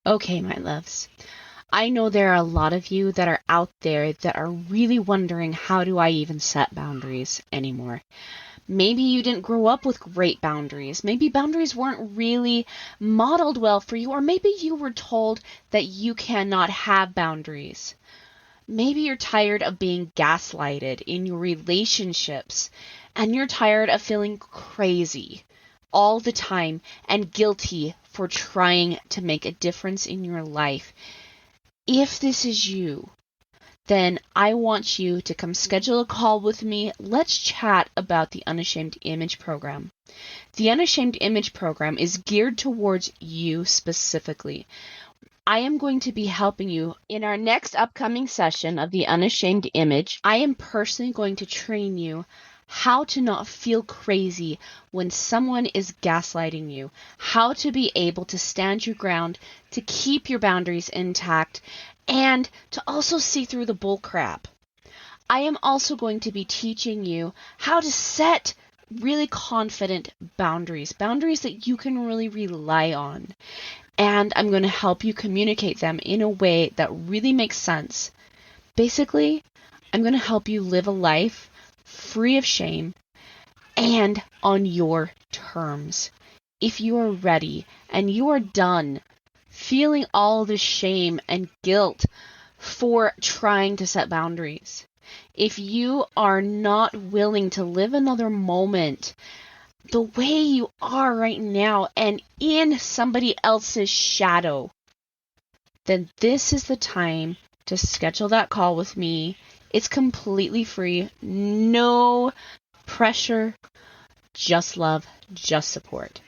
Okay, my loves. I know there are a lot of you that are out there that are really wondering, how do I even set boundaries anymore? Maybe you didn't grow up with great boundaries. Maybe boundaries weren't really modeled well for you, or maybe you were told that you cannot have boundaries. Maybe you're tired of being gaslighted in your relationships, and you're tired of feeling crazy all the time and guilty for trying to make a difference in your life. If this is you, then I want you to come schedule a call with me. Let's chat about the Unashamed Image Program. The Unashamed Image Program is geared towards you specifically. I am going to be helping you in our next upcoming session of the Unashamed Image. I am personally going to train you how to not feel crazy when someone is gaslighting you, how to be able to stand your ground, to keep your boundaries intact, and to also see through the bull crap. I am also going to be teaching you how to set really confident boundaries that you can really rely on. And I'm going to help you communicate them in a way that really makes sense. Basically, I'm going to help you live a life free of shame and on your terms. If you are ready and you are done feeling all the shame and guilt for trying to set boundaries, if you are not willing to live another moment the way you are right now and in somebody else's shadow, then this is the time to schedule that call with me. It's completely free, no pressure, just love, just support.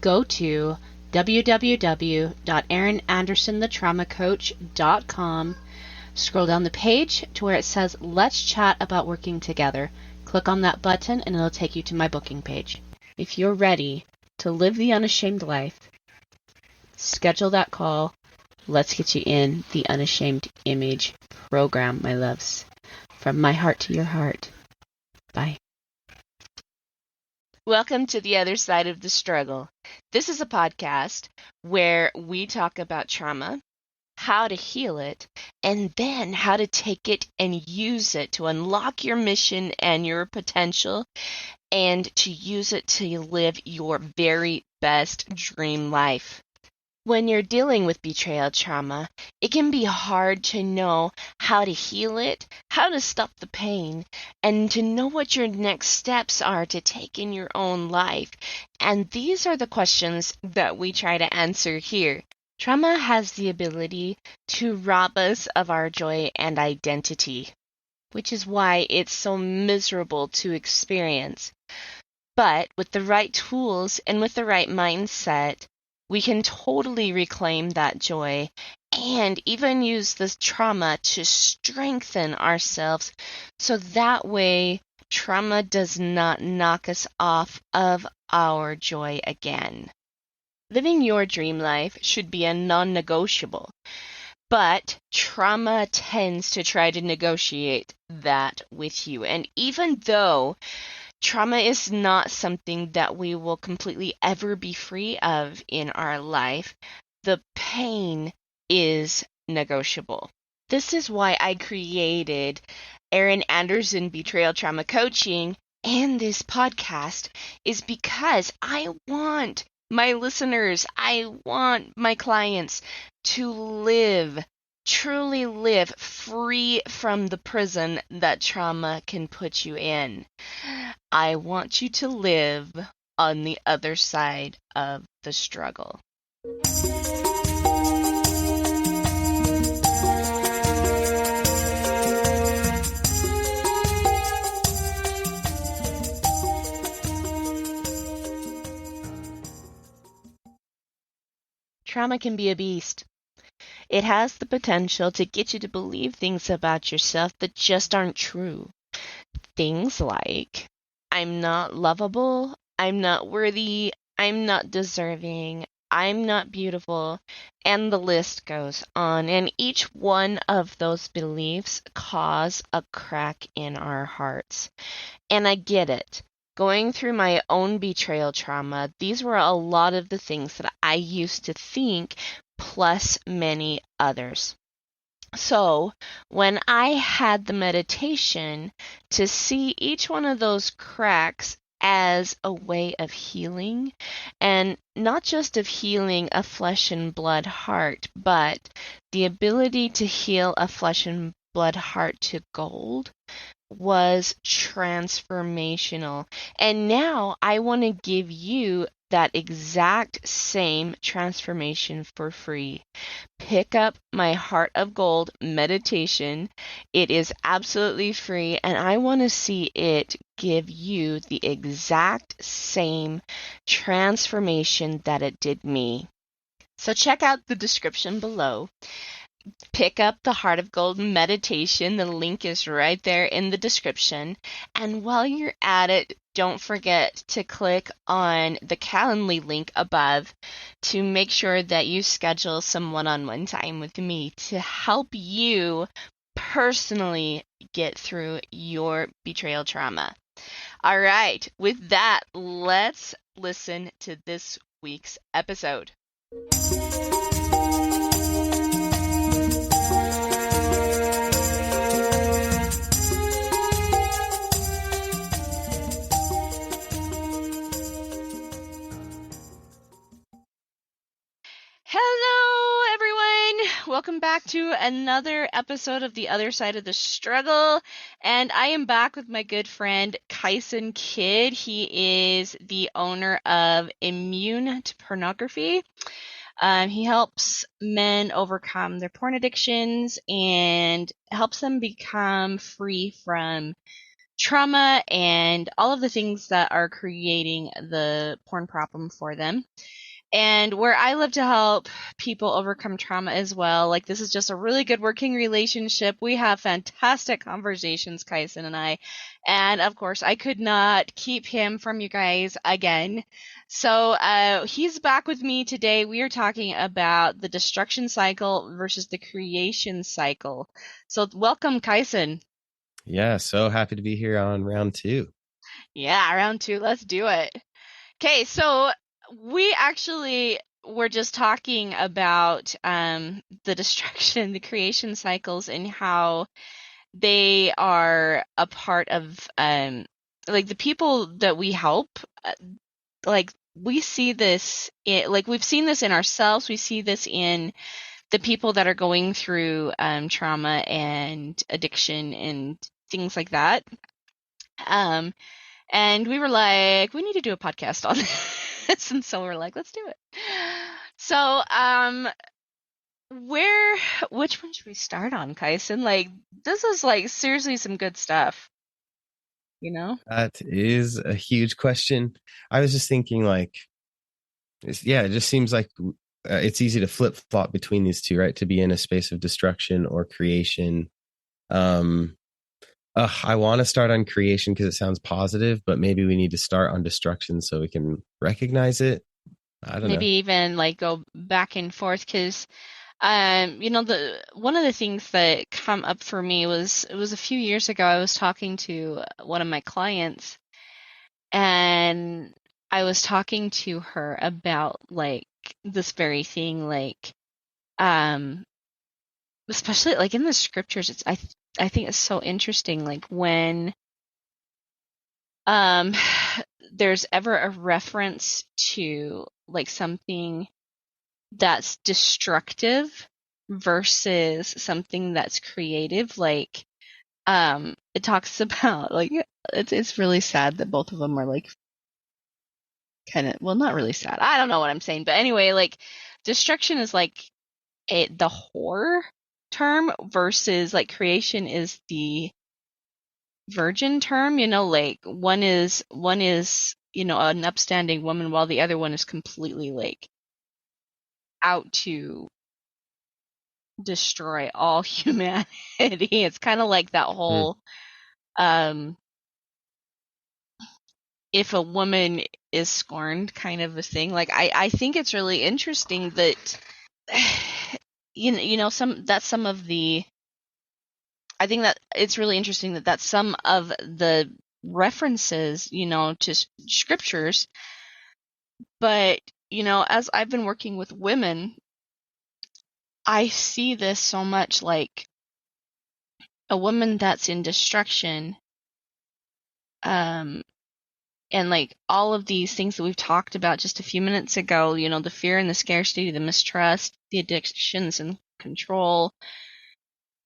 Go to www.erinandersonthetraumacoach.com. Scroll down the page to where it says, Let's Chat About Working Together. Click on that button and it'll take you to my booking page. If you're ready to live the unashamed life, schedule that call. Let's get you in the Unashamed Image Program, my loves. From my heart to your heart. Bye. Welcome to the other side of the struggle. This is a podcast where we talk about trauma, how to heal it, and then how to take it and use it to unlock your mission and your potential, and to use it to live your very best dream life. When you're dealing with betrayal trauma, it can be hard to know how to heal it, how to stop the pain, and to know what your next steps are to take in your own life. And these are the questions that we try to answer here. Trauma has the ability to rob us of our joy and identity, which is why it's so miserable to experience. But with the right tools and with the right mindset, we can totally reclaim that joy and even use this trauma to strengthen ourselves, so that way trauma does not knock us off of our joy again. Living your dream life should be a non-negotiable, but trauma tends to try to negotiate that with you. And even though trauma is not something that we will completely ever be free of in our life, the pain is negotiable. This is why I created Erin Anderson Betrayal Trauma Coaching and this podcast, is because I want my listeners, I want my clients to live, truly live free from the prison that trauma can put you in. I want you to live on the other side of the struggle. Trauma can be a beast. It has the potential to get you to believe things about yourself that just aren't true. Things like, I'm not lovable, I'm not worthy, I'm not deserving, I'm not beautiful, and the list goes on. And each one of those beliefs cause a crack in our hearts. And I get it. going through my own betrayal trauma, these were a lot of the things that I used to think, plus many others. So when I had the meditation to see each one of those cracks as a way of healing, and not just of healing a flesh and blood heart, but the ability to heal a flesh and blood heart to gold, was transformational. And now I want to give you that exact same transformation for free. Pick up my Heart of Gold meditation. It is absolutely free, and I want to see it give you the exact same transformation that it did me. So check out the description below. Pick up the Heart of Gold meditation. The link is right there in the description. And while you're at it, don't forget to click on the Calendly link above to make sure that you schedule some one-on-one time with me to help you personally get through your betrayal trauma. All right, with that, let's listen to this week's episode. Hello, everyone. Welcome back to another episode of The Other Side of the Struggle. And I am back with my good friend, Kyson Kidd. He is the owner of Immune to Pornography. He helps men overcome their porn addictions and helps them become free from trauma and all of the things that are creating the porn problem for them. And where I love to help people overcome trauma as well, like this is just a really good working relationship. We have fantastic conversations, Kyson and I. And of course, I could not keep him from you guys again. So he's back with me today. We are talking about the destruction cycle versus the creation cycle. So welcome, Kyson. Yeah, so happy to be here on round 2. Yeah, round 2. Let's do it. Okay, so we actually were just talking about the destruction, the creation cycles, and how they are a part of like the people that we help. Like we see this, like we've seen this in ourselves. We see this in the people that are going through trauma and addiction and things like that. And we were like, we need to do a podcast on this. And so we're like, let's do it. So, which one should we start on, Kyson? Like, this is like seriously some good stuff, you know? That is a huge question. I was just thinking like, it just seems like it's easy to flip-flop between these two, right? To be in a space of destruction or creation. I want to start on creation because it sounds positive, but maybe we need to start on destruction so we can recognize it. I don't know. Maybe even like go back and forth because, the one of the things that come up for me was it was a few years ago. I was talking to one of my clients, and I was talking to her about like this very thing, like, especially like in the scriptures. I think it's so interesting, like when there's ever a reference to like something that's destructive versus something that's creative, like it talks about like it's really sad that both of them are like kind of, well, not really sad. I don't know what I'm saying, but anyway, like destruction is like the horror term versus like creation is the virgin term, like one is an upstanding woman while the other one is completely like out to destroy all humanity. It's kind of like that whole if a woman is scorned kind of a thing. Like I think it's really interesting that I think that it's really interesting that that's some of the references, to scriptures. But, as I've been working with women, I see this so much, like a woman that's in destruction, and like all of these things that we've talked about just a few minutes ago, the fear and the scarcity, the mistrust, the addictions and control,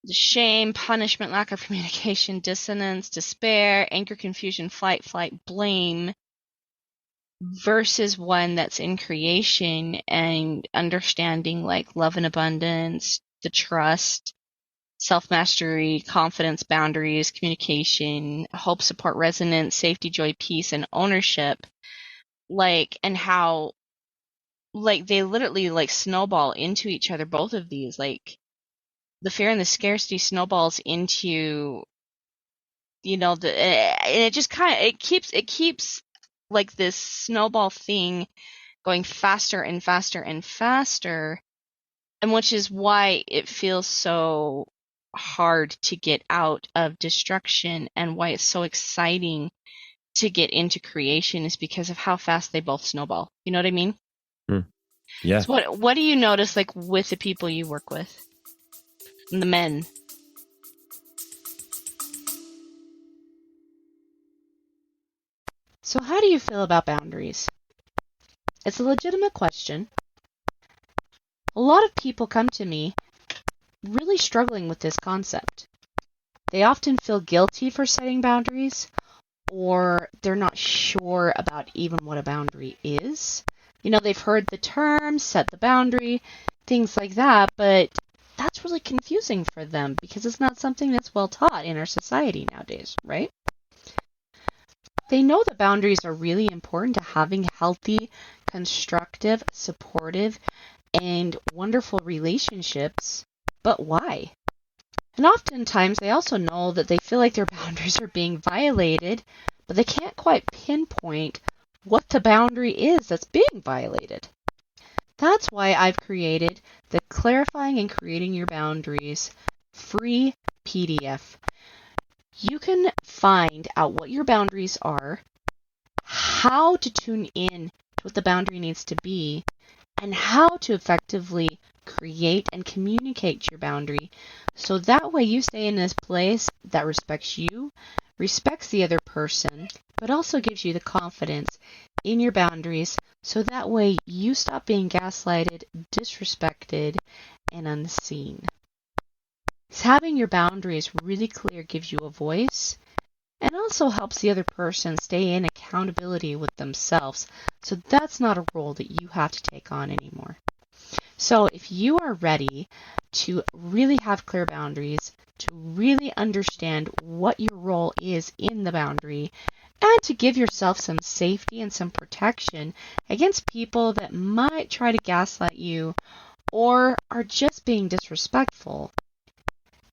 the shame, punishment, lack of communication, dissonance, despair, anger, confusion, flight, blame, versus one that's in creation and understanding like love and abundance, the trust, self-mastery, confidence, boundaries, communication, hope, support, resonance, safety, joy, peace, and ownership. Like, and how, like, they literally like snowball into each other, both of these. Like, the fear and the scarcity snowballs into, and it just kind of, it keeps like this snowball thing going faster and faster and faster, and which is why it feels so hard to get out of destruction, and why it's so exciting to get into creation is because of how fast they both snowball. You know what I mean? Yeah. So what do you notice, like, with the people you work with, and the men? So how do you feel about boundaries? It's a legitimate question. A lot of people come to me really struggling with this concept. They often feel guilty for setting boundaries, or they're not sure about even what a boundary is. They've heard the term, set the boundary, things like that, but that's really confusing for them because it's not something that's well taught in our society nowadays, right? They know that boundaries are really important to having healthy, constructive, supportive, and wonderful relationships, but why? And oftentimes they also know that they feel like their boundaries are being violated, but they can't quite pinpoint what the boundary is that's being violated. That's why I've created the Clarifying and Creating Your Boundaries free PDF. You can find out what your boundaries are, how to tune in to what the boundary needs to be, and how to effectively create and communicate your boundary, so that way you stay in this place that respects you, respects the other person, but also gives you the confidence in your boundaries, so that way you stop being gaslighted, disrespected, and unseen. So having your boundaries really clear gives you a voice, and also helps the other person stay in accountability with themselves, so that's not a role that you have to take on anymore. So if you are ready to really have clear boundaries, to really understand what your role is in the boundary, and to give yourself some safety and some protection against people that might try to gaslight you or are just being disrespectful,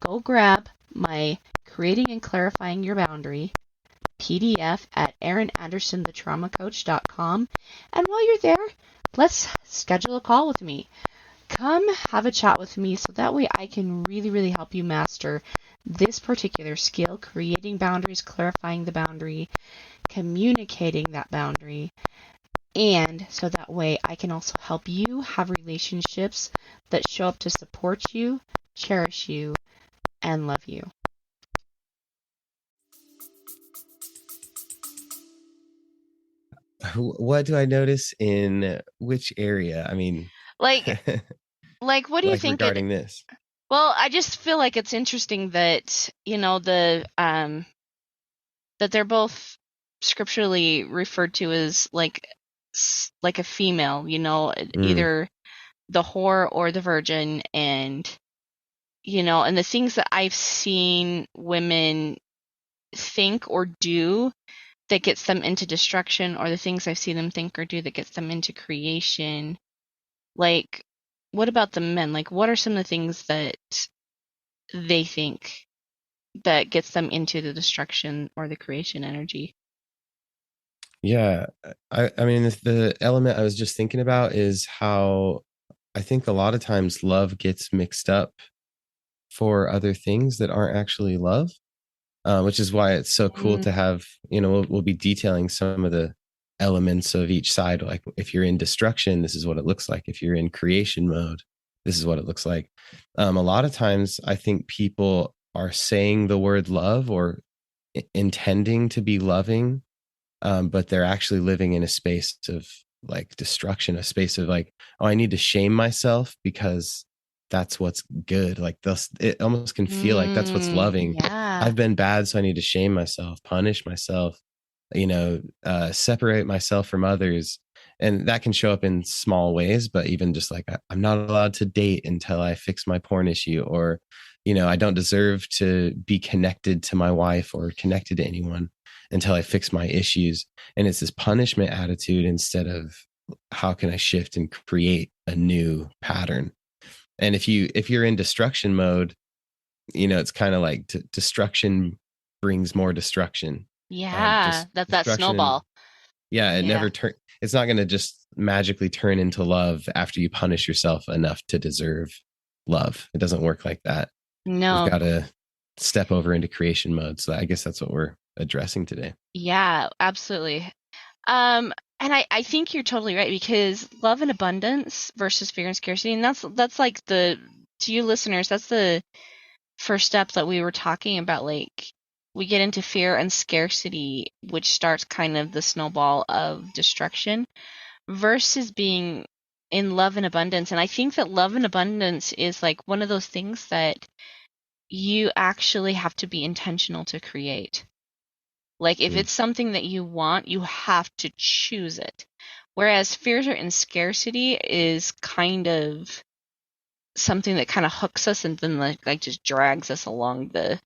go grab my Creating and Clarifying Your Boundary PDF at erinandersonthetraumacoach.com. And while you're there, let's schedule a call with me. Come have a chat with me so that way I can really, really help you master this particular skill, creating boundaries, clarifying the boundary, communicating that boundary, and so that way I can also help you have relationships that show up to support you, cherish you, and love you. What do I notice in which area? I mean, Like, what do you like think regarding this? Well, I just feel like it's interesting that, that they're both scripturally referred to as like a female, either the whore or the virgin, and and the things that I've seen women think or do that gets them into destruction, or the things I've seen them think or do that gets them into creation. Like, what about the men? Like, what are some of the things that they think that gets them into the destruction or the creation energy? Yeah. I mean, the element I was just thinking about is how I think a lot of times love gets mixed up for other things that aren't actually love. which is why it's so cool Mm, to have, we'll be detailing some of the elements of each side. Like if you're in destruction, this is what it looks like. If you're in creation mode, this is what it looks like. A lot of times I think people are saying the word love or intending to be loving, but they're actually living in a space of like destruction, a space of like, oh, I need to shame myself because that's what's good. Like this, it almost can feel like that's what's loving. yeah. I've been bad, so I need to shame myself, punish myself, separate myself from others. And that can show up in small ways, but even just like I'm not allowed to date until I fix my porn issue, or I don't deserve to be connected to my wife or connected to anyone until I fix my issues. And it's this punishment attitude instead of how can I shift and create a new pattern. And if you're in destruction mode, it's kind of like destruction brings more destruction. Yeah, Just that's that destruction. snowball. Yeah, it Yeah. never turn. It's not going to just magically turn into love after you punish yourself enough to deserve love. It doesn't work like that. We've No. got to step over into creation mode. So I guess that's what we're addressing today. Yeah, absolutely. Um, and I think you're totally right because love and abundance versus fear and scarcity, and that's like to you listeners, that's the first step that we were talking about. Like we get into fear and scarcity, which starts kind of the snowball of destruction, versus being in love and abundance. And I think that love and abundance is like one of those things that you actually have to be intentional to create. Like if Mm, it's something that you want, you have to choose it. Whereas fear and scarcity is kind of something that kind of hooks us and then like just drags us along the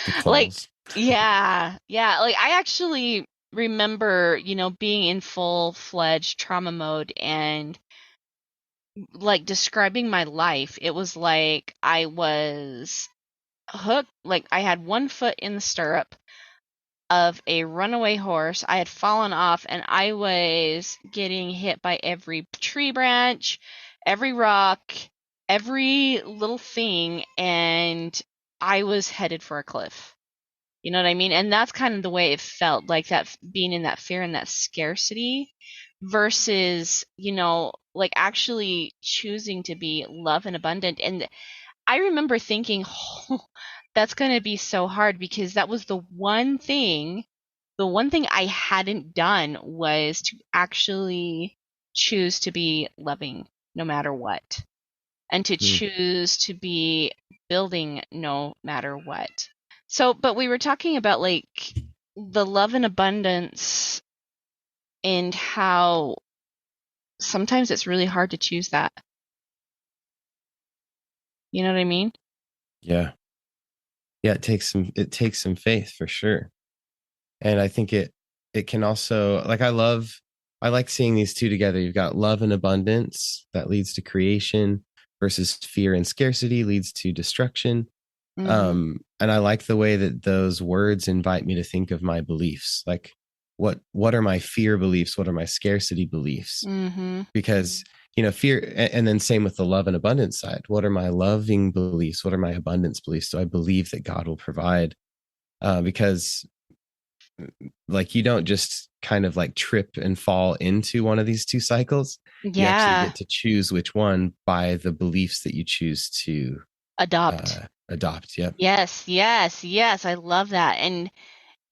the like claws. yeah, yeah. Like I actually remember, being in full-fledged trauma mode and like describing my life. It was like I was hooked, like I had one foot in the stirrup of a runaway horse. I had fallen off and I was getting hit by every tree branch, every rock, every little thing, and I was headed for a cliff. You know what I mean? And that's kind of the way it felt, like that being in that fear and that scarcity versus, like actually choosing to be love and abundant. And I remember thinking, oh, that's going to be so hard because that was the one thing I hadn't done was to actually choose to be loving no matter what, and to Mm, choose to be building no matter what. So, but we were talking about like the love and abundance and how sometimes it's really hard to choose that. You know what I mean? yeah. Yeah, it takes some faith for sure. And I think it can also, like, I like seeing these two together. You've got love and abundance that leads to creation versus fear and scarcity leads to destruction. Mhm. And I like the way that those words invite me to think of my beliefs. Like what are my fear beliefs? What are my scarcity beliefs? Mhm. Because fear, and then same with the love and abundance side. What are my loving beliefs? What are my abundance beliefs? Do I believe that God will provide? Because like you don't just kind of like trip and fall into one of these two cycles. You actually Yeah. get to choose which one by the beliefs that you choose to Adopt. adopt. Yep. Yes, yes, yes. I love that. And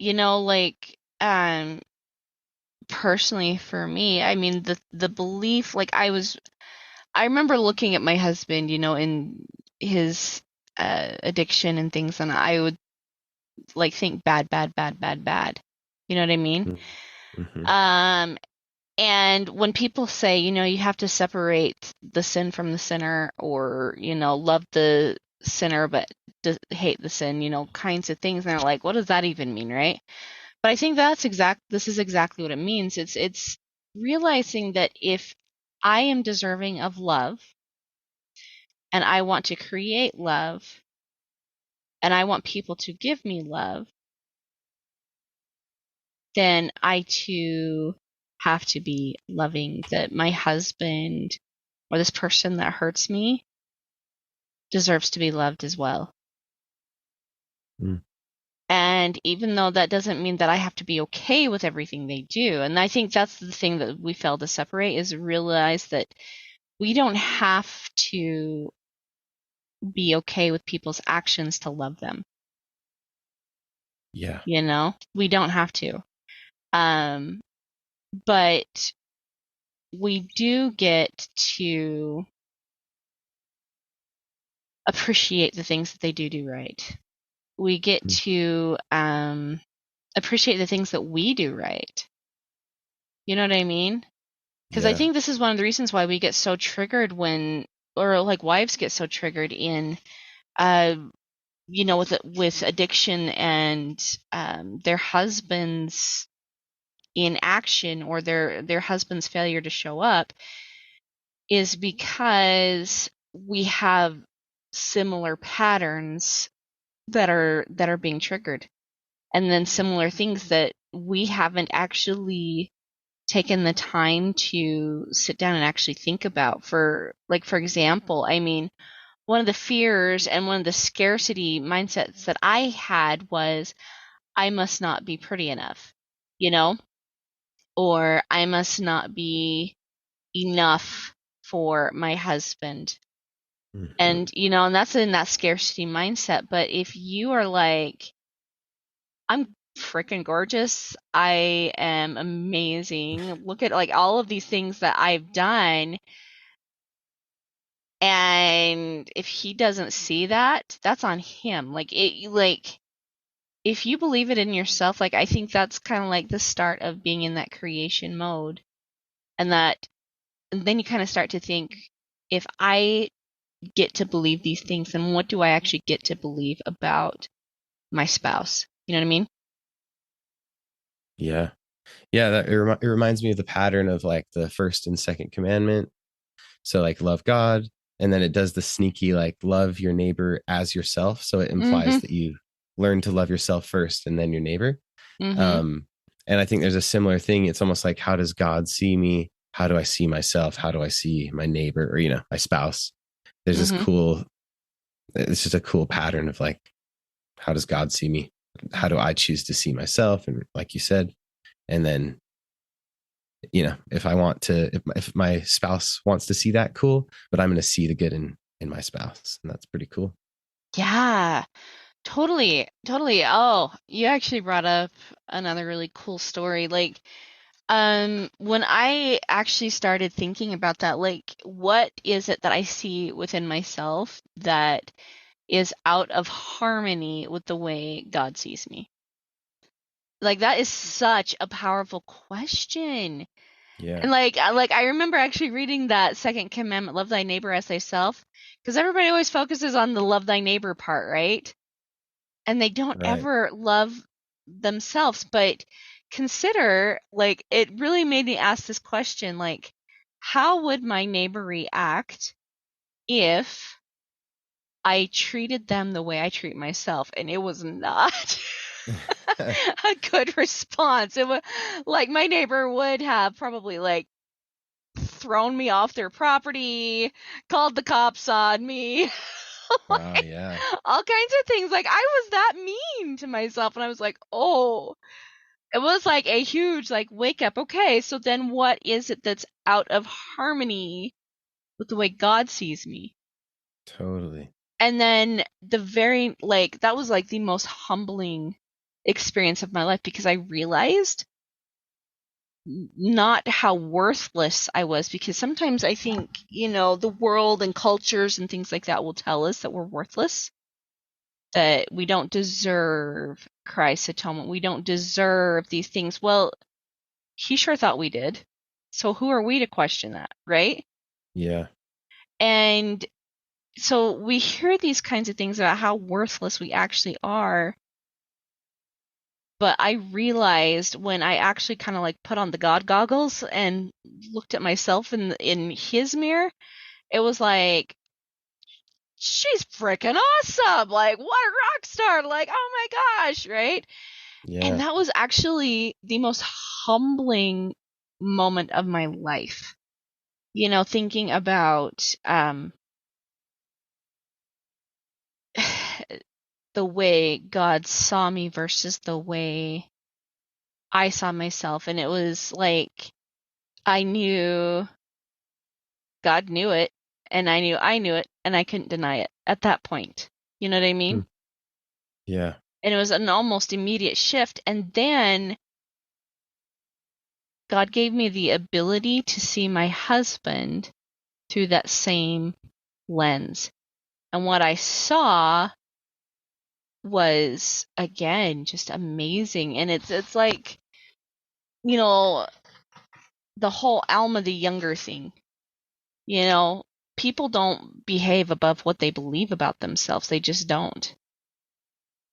like personally for me, I mean the belief, like I remember looking at my husband, in his addiction and things, and I would like think bad, bad, bad, bad, bad. You know what I mean? Mm-hmm. Um and when people say, you have to separate the sin from the sinner, or, love the sinner but hate the sin, kinds of things, and they're like, what does that even mean, right? But I think this is exactly what it means. It's realizing that if I am deserving of love and I want to create love and I want people to give me love, then I too have to be loving, that my husband or this person that hurts me deserves to be loved as well. Mm. And even though that doesn't mean that I have to be okay with everything they do. And I think that's the thing that we fail to separate, is realize that we don't have to be okay with people's actions to love them. Yeah. We don't have to. Um, but we do get to appreciate the things that they do right. We get Mm. to appreciate the things that we do right. You know what I mean? Because I Yeah. think this is one of the reasons why we get so triggered when, or like wives get so triggered in, uh, with addiction and their husbands inaction, or their husband's failure to show up, is because we have similar patterns that are being triggered, and then similar things that we haven't actually taken the time to sit down and actually think about. For example, I mean, one of the fears and one of the scarcity mindsets that I had was, I must not be pretty enough, you know, or I must not be enough for my husband. Mhm. And that's in that scarcity mindset. But if you are like, I'm freaking gorgeous, I am amazing, look at like all of these things that I've done, and if he doesn't see that, that's on him. Like if you believe it in yourself, like I think that's kind of like the start of being in that creation mode. And then you kind of start to think, if I get to believe these things, then what do I actually get to believe about my spouse? You know what I mean? Yeah. Yeah. It reminds me of the pattern of like the first and second commandment. So like love God, and then it does the sneaky like love your neighbor as yourself. So it implies Mm-hmm. that you learn to love yourself first and then your neighbor. Mm-hmm. Um, and I think there's a similar thing. It's almost like, how does God see me? How do I see myself? How do I see my neighbor, or my spouse? There's this Mm-hmm. cool. It's just a cool pattern of like, how does God see me? How do I choose to see myself? And like you said, and then if I want to, if my spouse wants to see that, cool, but I'm going to see the good in my spouse, and that's pretty cool. Yeah, totally. Totally. Oh, you actually brought up another really cool story. Like, when I actually started thinking about that, like, what is it that I see within myself that is out of harmony with the way God sees me? Like, that is such a powerful question. Yeah. And like I remember actually reading that second commandment, love thy neighbor as thyself, because everybody always focuses on the love thy neighbor part, right? And they don't Right. ever love themselves. But consider, like, it really made me ask this question, like, how would my neighbor react if I treated them the way I treat myself? And it was not a good response. It was like my neighbor would have probably like thrown me off their property, called the cops on me, Wow. like, Yeah. all kinds of things. Like, I was that mean to myself, and I was like, oh, it was like a huge like wake up. Okay, so then what is it that's out of harmony with the way God sees me? Totally. And then that was like the most humbling experience of my life, because I realized not how worthless I was, because sometimes I think, the world and cultures and things like that will tell us that we're worthless, that we don't deserve Christ's atonement, we don't deserve these things. Well, he sure thought we did. So who are we to question that, right? Yeah. And so we hear these kinds of things about how worthless we actually are. But I realized when I actually kind of like put on the God goggles and looked at myself in his mirror, it was like, she's freaking awesome. Like, what a rock star. Like, oh my gosh, right? And Yeah. that was actually the most humbling moment of my life. Thinking about the way God saw me versus the way I saw myself. And it was like I knew God knew it, and I knew it, and I couldn't deny it at that point. You know what I Hmm. mean? Yeah. And it was an almost immediate shift. And then God gave me the ability to see my husband through that same lens. And what I saw was, again, just amazing. And it's like, you know, the whole Alma the Younger thing. You know, people don't behave above what they believe about themselves. They just don't.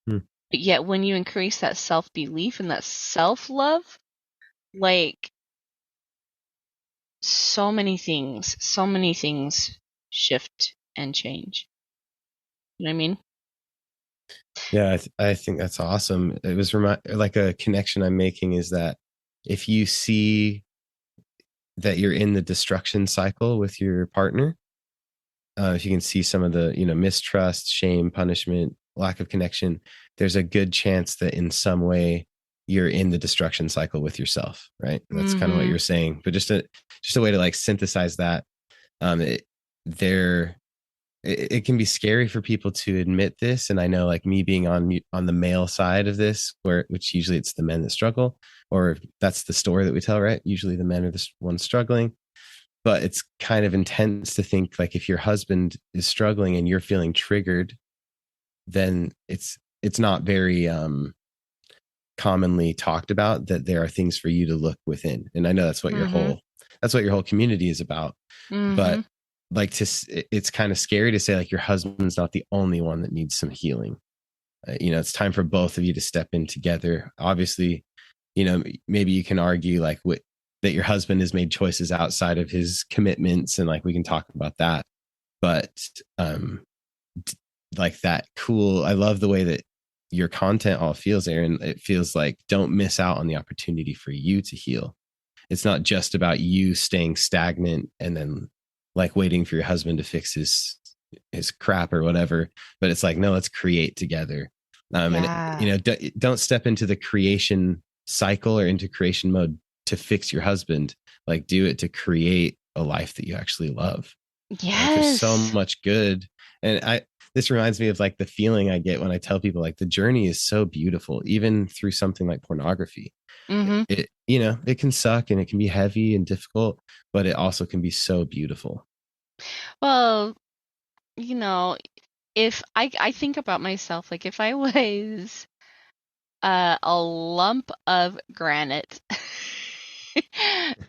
Hmm. But yet when you increase that self-belief and that self-love, like so many things shift and change. You know what I mean? Yeah, I think that's awesome. It was like a connection I'm making is that if you see that you're in the destruction cycle with your partner, if you can see some of the, mistrust, shame, punishment, lack of connection, there's a good chance that in some way you're in the destruction cycle with yourself, right? That's kind of what Mm-hmm. you're saying. But just a way to like synthesize that. It, there it can be scary for people to admit this, and I know like me being on the male side of this, which usually it's the men that struggle, or that's the story that we tell, right? Usually the men are the ones struggling, but it's kind of intense to think like if your husband is struggling and you're feeling triggered, then it's not very commonly talked about that there are things for you to look within. And I know Mm-hmm. that's what your whole community is about. Mm-hmm. But like it's kind of scary to say like your husband's not the only one that needs some healing. It's time for both of you to step in together. Obviously, maybe you can argue like that your husband has made choices outside of his commitments, and like we can talk about that. But um like that cool, I love the way that your content all feels, Aaron. It feels like don't miss out on the opportunity for you to heal. It's not just about you staying stagnant and then like waiting for your husband to fix his crap or whatever, but it's like no, let's create together. And Yeah. don't step into the creation cycle or into creation mode to fix your husband. Like do it to create a life that you actually love. Like there's so Yes. much good. And this reminds me of like the feeling I get when I tell people like the journey is so beautiful, even through something like pornography. Mm-hmm. It can suck and it can be heavy and difficult, but it also can be so beautiful. Well, you know, if I think about myself, like if I was a lump of granite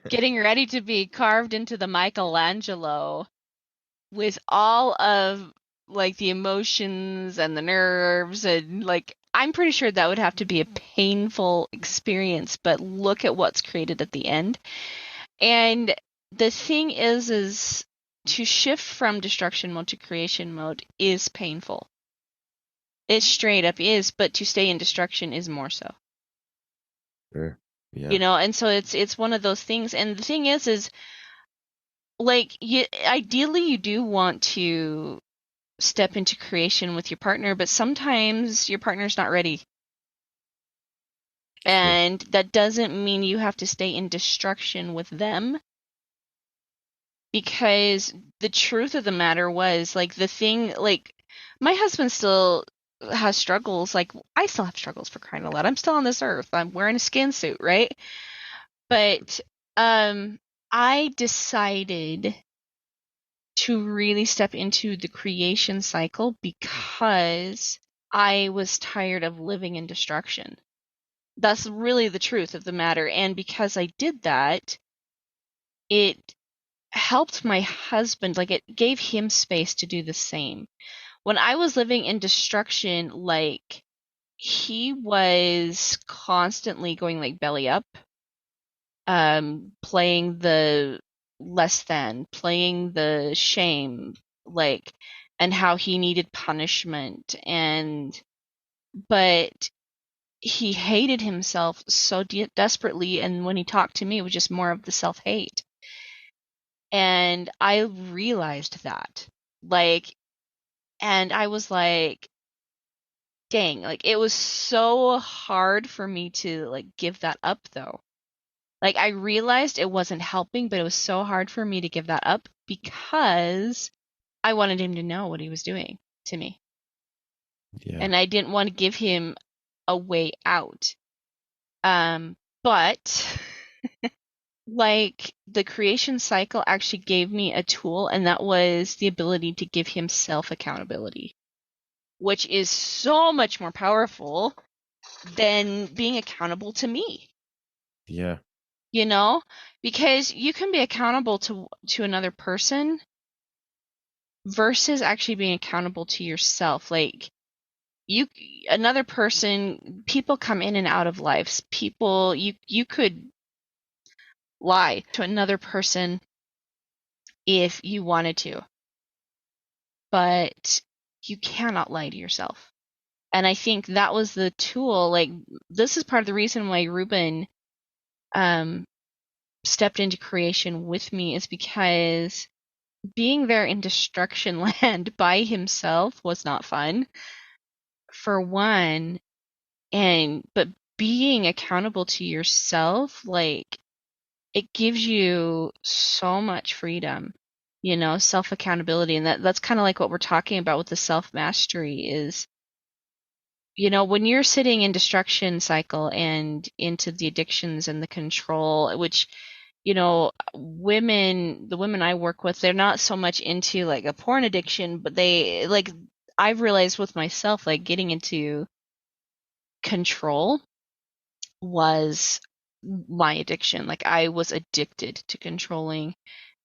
getting ready to be carved into the Michelangelo with all of like the emotions and the nerves, and like I'm pretty sure that would have to be a painful experience, but look at what's created at the end. And the thing is to shift from destruction mode to creation mode is painful. It straight up is, but to stay in destruction is more so. Sure. You Yeah. know, and so it's one of those things. And the thing is like ideally you do want to step into creation with your partner, but sometimes your partner's not ready. Sure. And that doesn't mean you have to stay in destruction with them, because the truth of the matter was like the thing, like my husband still has struggles. Like I still have struggles, for crying out loud. I'm still on this earth. I'm wearing a skin suit, right? But um I decided to really step into the creation cycle because I was tired of living in destruction. That's really the truth of the matter. And because I did that, it helped my husband, like it gave him space to do the same. When I was living in destruction, like he was constantly going like belly up, playing the less than, playing the shame, like, and how he needed punishment. And but he hated himself so desperately, and when he talked to me it was just more of the self-hate. And I realized that, like, and I was like, dang, like it was so hard for me to like give that up though. Like I realized it wasn't helping, but it was so hard for me to give that up because I wanted him to know what he was doing to me. Yeah. And I didn't want to give him a way out. But like the creation cycle actually gave me a tool, and that was the ability to give him self accountability, which is so much more powerful than being accountable to me. Yeah. You know, because you can be accountable to another person versus actually being accountable to yourself. Like you, another person, people come in and out of lives. People, you could lie to another person if you wanted to, but you cannot lie to yourself. And I think that was the tool. Like this is part of the reason why Ruben um stepped into creation with me, is because being there in destruction land by himself was not fun, for one, and but being accountable to yourself, like it gives you so much freedom, you know, self accountability. And that's kind of like what we're talking about with the self mastery is, you know, when you're sitting in destruction cycle and into the addictions and the control, which, you know, the women I work with, they're not so much into like a porn addiction, but they like, I've realized with myself, like getting into control was my addiction. Like I was addicted to controlling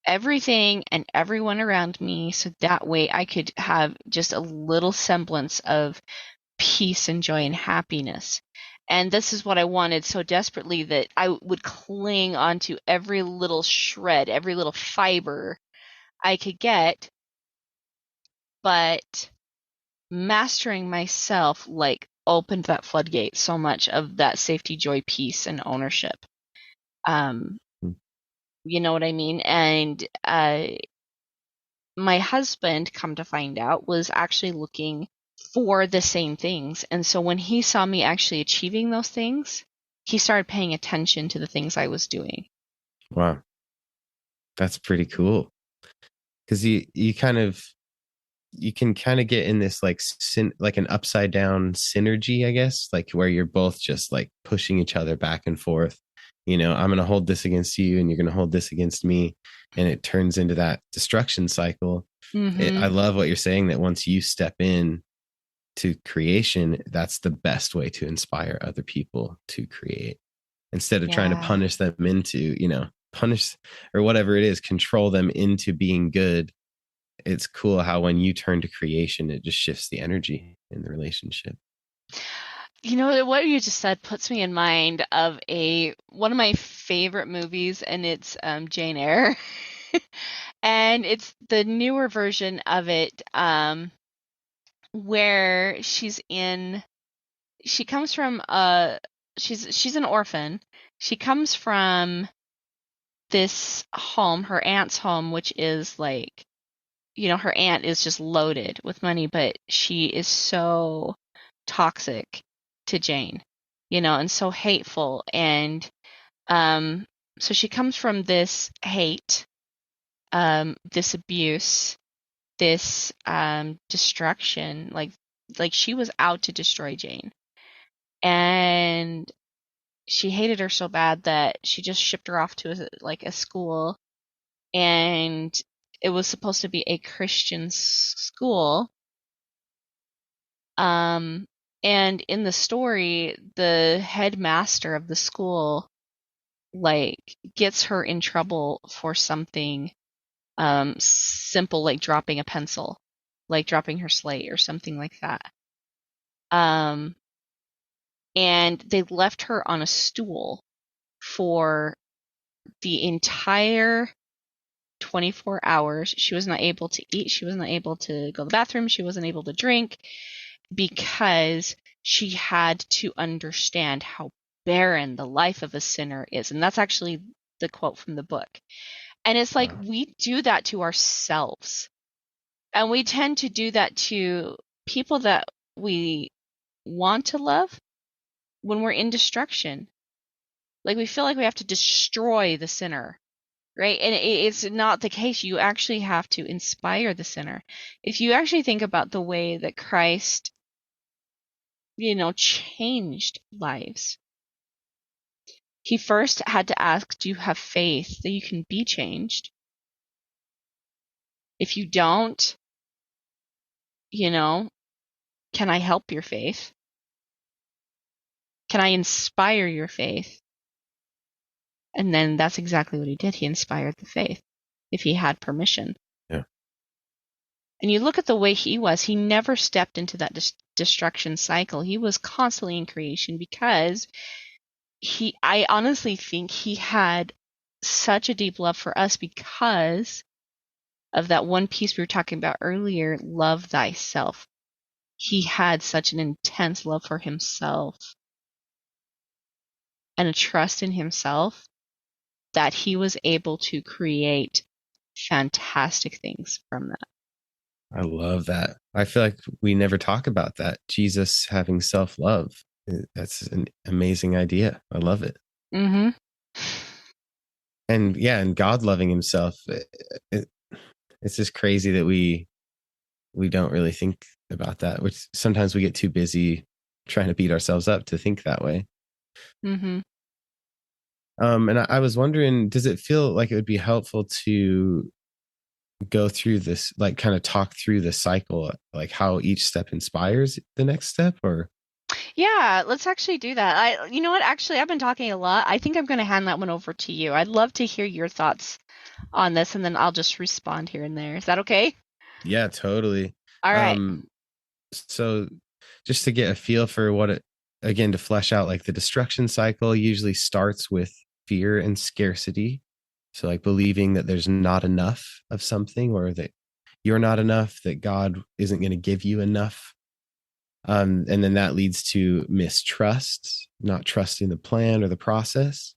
everything and everyone around me so that way I could have just a little semblance of peace and joy and happiness. And this is what I wanted so desperately, that I would cling onto every little shred, every little fiber I could get, but mastering myself like opened that floodgate so much of that safety, joy, peace, and ownership. Um, Hmm. you know what I mean? And my husband, come to find out, was actually looking for the same things. And so when he saw me actually achieving those things, he started paying attention to the things I was doing. Wow. That's pretty cool. Because you can kind of get in this like like an upside down synergy, I guess, like where you're both just like pushing each other back and forth. You know, I'm going to hold this against you and you're going to hold this against me. And it turns into that destruction cycle. I Mm-hmm. love what you're saying, that once you step in to creation, that's the best way to inspire other people to create, instead of trying to Yeah. punish them into, you know, punish or whatever it is, control them into being good. It's cool how when you turn to creation, it just shifts the energy in the relationship. You know what you just said puts me in mind of a one of my favorite movies, and it's Jane Eyre, and it's the newer version of it, where she comes from she's an orphan. She comes from this home, her aunt's home, which is like, you know, her aunt is just loaded with money, but she is so toxic to Jane, you know, and so hateful. And um, so she comes from this hate, this abuse, this destruction. Like she was out to destroy Jane, and she hated her so bad that she just shipped her off to a school, and it was supposed to be a Christian school. Um, and in the story, the headmaster of the school like gets her in trouble for something simple, like dropping a pencil, like dropping her slate or something like that. Um, and they left her on a stool for the entire 24 hours. She was not able to eat. She was not able to go to the bathroom. She wasn't able to drink because she had to understand how barren the life of a sinner is. And that's actually the quote from the book. And it's like Wow. we do that to ourselves. And we tend to do that to people that we want to love when we're in destruction. Like we feel like we have to destroy the sinner, right? And it's not the case. You actually have to inspire the sinner. If you actually think about the way that Christ, changed lives, he first had to ask, do you have faith that you can be changed? If you don't, can I help your faith? Can I inspire your faith? And then that's exactly what he did. He inspired the faith if he had permission. Yeah. And you look at the way he never stepped into that destruction cycle. He was constantly in creation because I honestly think he had such a deep love for us because of that one piece we were talking about earlier, love thyself. He had such an intense love for himself and a trust in himself that he was able to create fantastic things from that. I love that. I feel like we never talk about that. Jesus having self-love. That's an amazing idea. I love it. Mm-hmm. And God loving himself. It's just crazy that we don't really think about that, which sometimes we get too busy trying to beat ourselves up to think that way. Mm-hmm. And I was wondering, does it feel like it would be helpful to go through this, like kind of talk through the cycle, like how each step inspires the next step? Or Yeah, let's actually do that. You know what? Actually, I've been talking a lot. I think I'm going to hand that one over to you. I'd love to hear your thoughts on this, and then I'll just respond here and there. Is that okay? yeah, totally. All right. So just to get a feel for what it, again, to flesh out, like the destruction cycle usually starts with fear and scarcity. So like believing that there's not enough of something, or that you're not enough, that God isn't going to give you enough. And then that leads to mistrust, not trusting the plan or the process.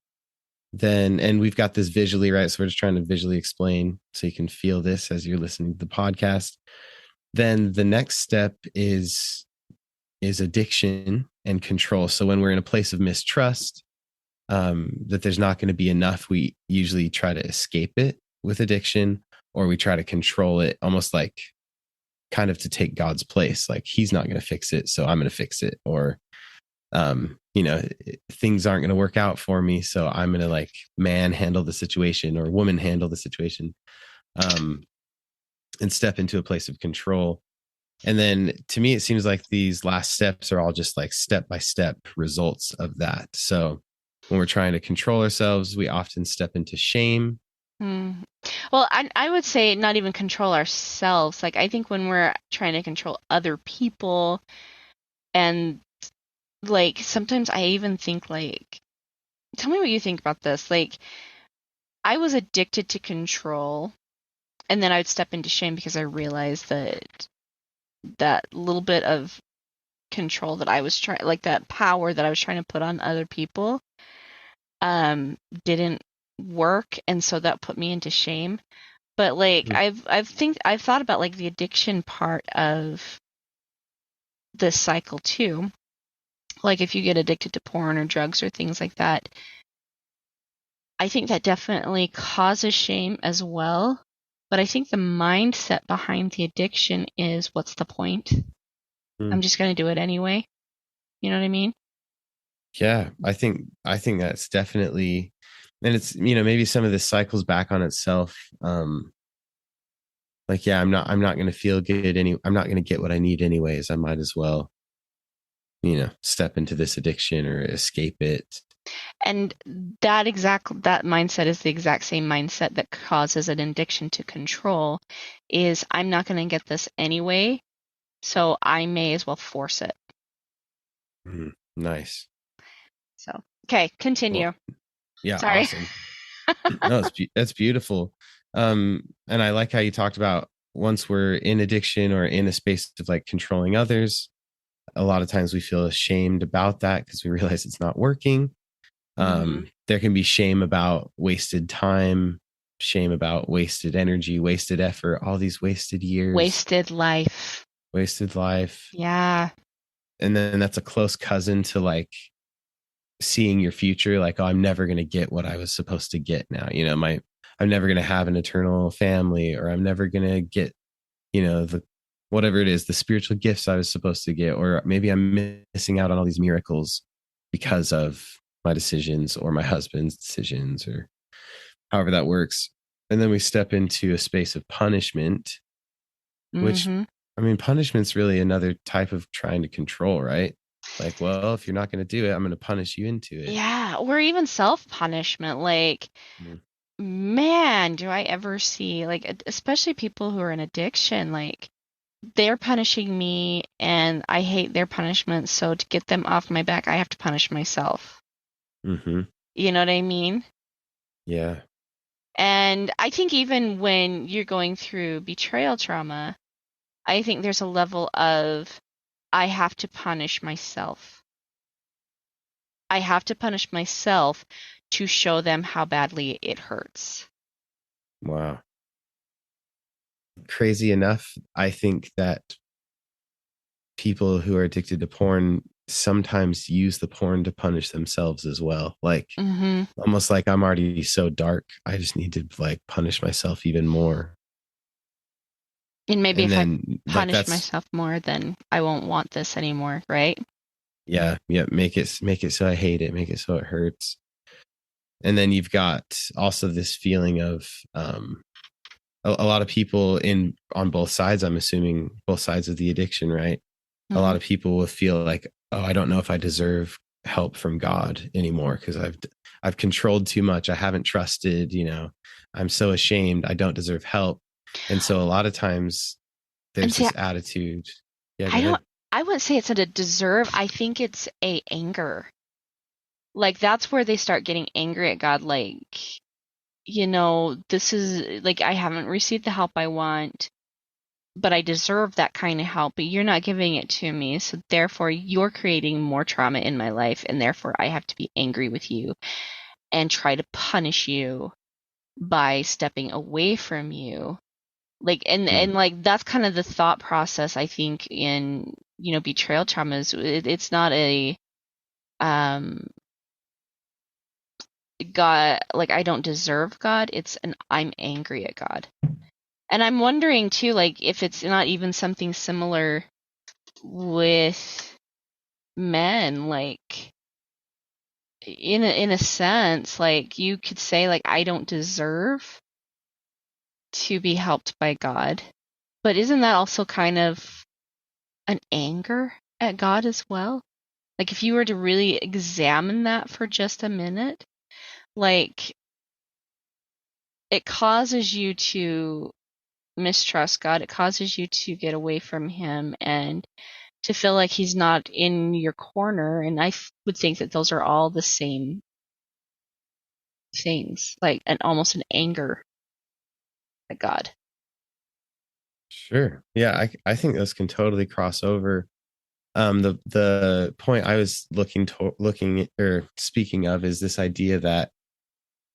And we've got this visually, right? So we're just trying to visually explain so you can feel this as you're listening to the podcast. Then the next step is addiction and control. So when we're in a place of mistrust, that there's not going to be enough, we usually try to escape it with addiction, or we try to control it, almost like kind of to take God's place. Like he's not going to fix it, so I'm going to fix it. Or, things aren't going to work out for me, so I'm going to like man handle the situation or woman handle the situation, and step into a place of control. And then to me, it seems like these last steps are all just like step-by-step results of that. So when we're trying to control ourselves, we often step into shame. Well, I would say not even control ourselves. Like I think when we're trying to control other people, and like sometimes I even think like, tell me what you think about this. Like I was addicted to control, and then I would step into shame because I realized that little bit of control that I was trying, like that power that I was trying to put on other people, didn't work, and so that put me into shame. But like I've thought about like the addiction part of this cycle too. Like if you get addicted to porn or drugs or things like that, I think that definitely causes shame as well. But I think the mindset behind the addiction is, what's the point? I'm just going to do it anyway. You know what I mean? Yeah, I think that's definitely, and it's, maybe some of this cycles back on itself. Like, yeah, I'm not going to feel good. I'm not going to get what I need anyways. I might as well, step into this addiction or escape it. And that mindset is the exact same mindset that causes an addiction to control. Is I'm not going to get this anyway, so I may as well force it. Nice. So, okay, continue. Well, yeah, sorry. Awesome. No, that's beautiful. And I like how you talked about once we're in addiction or in a space of like controlling others, a lot of times we feel ashamed about that because we realize it's not working. There can be shame about wasted time, shame about wasted energy, wasted effort, all these wasted years, wasted life. wasted life. Yeah. and then that's a close cousin to like seeing your future, like, oh, I'm never going to get what I was supposed to get now, I'm never going to have an eternal family, or I'm never going to get, the whatever it is, the spiritual gifts I was supposed to get, or maybe I'm missing out on all these miracles because of my decisions or my husband's decisions, or however that works. And then we step into a space of punishment, which, Mm-hmm. I mean, punishment's really another type of trying to control, right? Like, well, if you're not going to do it, I'm going to punish you into it. Yeah, or even self-punishment. Like, Mm. man, do I ever see, like, especially people who are in addiction, like, they're punishing me and I hate their punishment, so to get them off my back, I have to punish myself. Mm-hmm. You know what I mean? Yeah. And I think even when you're going through betrayal trauma, I think there's a level of I have to punish myself. I have to punish myself to show them how badly it hurts. Wow. Crazy enough, I think that people who are addicted to porn sometimes use the porn to punish themselves as well. Like, Mm-hmm. almost like, I'm already so dark, I just need to like punish myself even more. And maybe And if I then like punish that's, myself more, then I won't want this anymore, right? yeah, yeah, make it so I hate it, make it so it hurts. And then you've got also this feeling of a lot of people in on both sides, I'm assuming both sides of the addiction, right? A Mm-hmm. lot of people will feel like, oh, I don't know if I deserve help from God anymore because I've controlled too much. I haven't trusted, I'm so ashamed. I don't deserve help. And so a lot of times And there's see, this attitude. Yeah, go I don't, ahead. I wouldn't say it's a deserve. I think it's a anger. Like that's where they start getting angry at God. Like, this is like I haven't received the help I want, but I deserve that kind of help, but you're not giving it to me. So therefore, you're creating more trauma in my life, and therefore I have to be angry with you and try to punish you by stepping away from you. Like Mm, and like that's kind of the thought process I think in betrayal traumas. It's not a um God, like I don't deserve God. It's an I'm angry at God. And I'm wondering too, like if it's not even something similar with men, like in a sense, like you could say like I don't deserve to be helped by God. But isn't that also kind of an anger at God as well? Like if you were to really examine that for just a minute, like it causes you to mistrust God. It causes you to get away from him and to feel like he's not in your corner. And would think that those are all the same things, like almost an anger at God. sure. Yeah, I think those can totally cross over. The point I was looking or speaking of is this idea that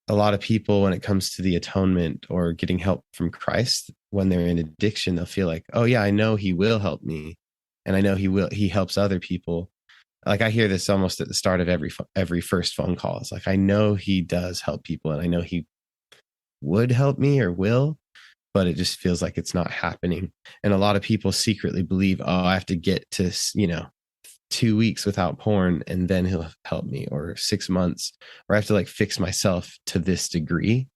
a lot of people, when it comes to the atonement or getting help from Christ, when they're in addiction, they'll feel like, oh yeah, I know he will help me, and I know he helps other people. Like, I hear this almost at the start of every first phone call. It's like, I know he does help people, and I know he would help me or will, but it just feels like it's not happening. And a lot of people secretly believe, oh, I have to get to 2 weeks without porn and then he'll help me, or 6 months, or I have to like fix myself to this degree.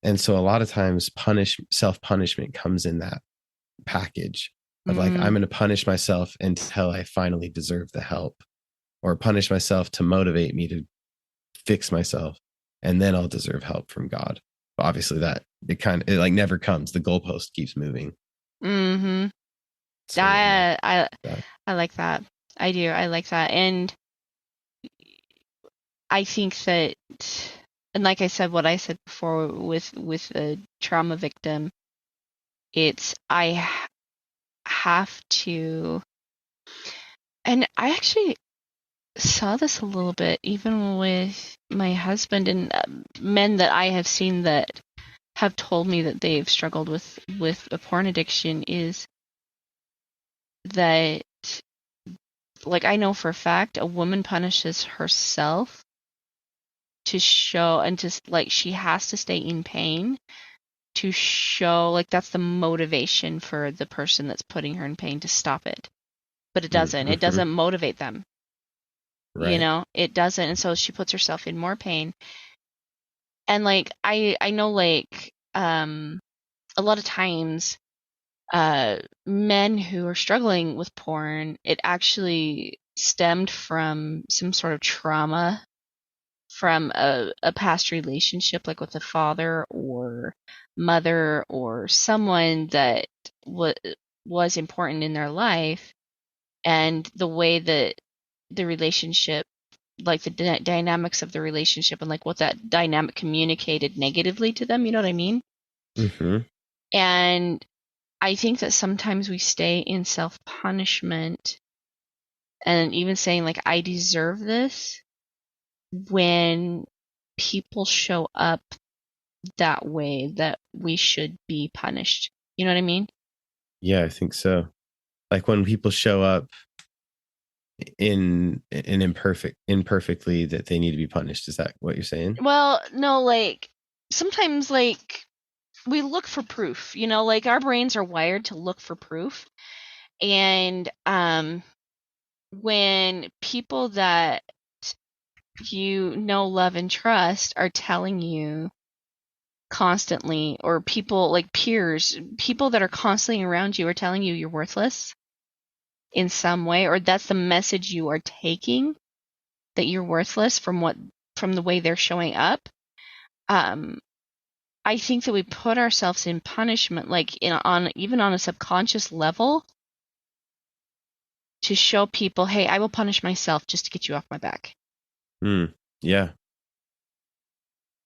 And so a lot of times self-punishment comes in that package of like, Mm, I'm going to punish myself until I finally deserve the help, or punish myself to motivate me to fix myself, and then I'll deserve help from God. But obviously that it like never comes. The goalpost keeps moving. mm-hmm. So yeah, no. I, I That, I like that. I do. I like that. And I think that, and like I said, what I said before with a trauma victim, it's have to, and I actually saw this a little bit even with my husband and men that I have seen that have told me that they've struggled with a porn addiction is that like I know for a fact a woman punishes herself to show and to like she has to stay in pain to show like that's the motivation for the person that's putting her in pain to stop it. But it doesn't. It Mm-hmm. doesn't motivate them. You Right. know, it doesn't. And so she puts herself in more pain. And like I know like a lot of times men who are struggling with porn, it actually stemmed from some sort of trauma from a past relationship, like with a father or mother or someone that was important in their life, and the way that the relationship, like the dynamics of the relationship, and like what that dynamic communicated negatively to them. You know what I mean? Mm-hmm. And I think that sometimes we stay in self punishment and even saying like I deserve this when people show up that way that we should be punished. You know what I mean? Yeah, I think so. Like when people show up in imperfectly that they need to be punished. Is that what you're saying? Well, no, like sometimes like we look for proof, you know, like our brains are wired to look for proof. And when people that you know, love, and trust are telling you constantly, or people like peers, people that are constantly around you are telling you you're worthless in some way, or that's the message you are taking, that you're worthless from the way they're showing up. um I think that we put ourselves in punishment, like in on even on a subconscious level, to show people, hey, I will punish myself just to get you off my back. Hmm. Yeah.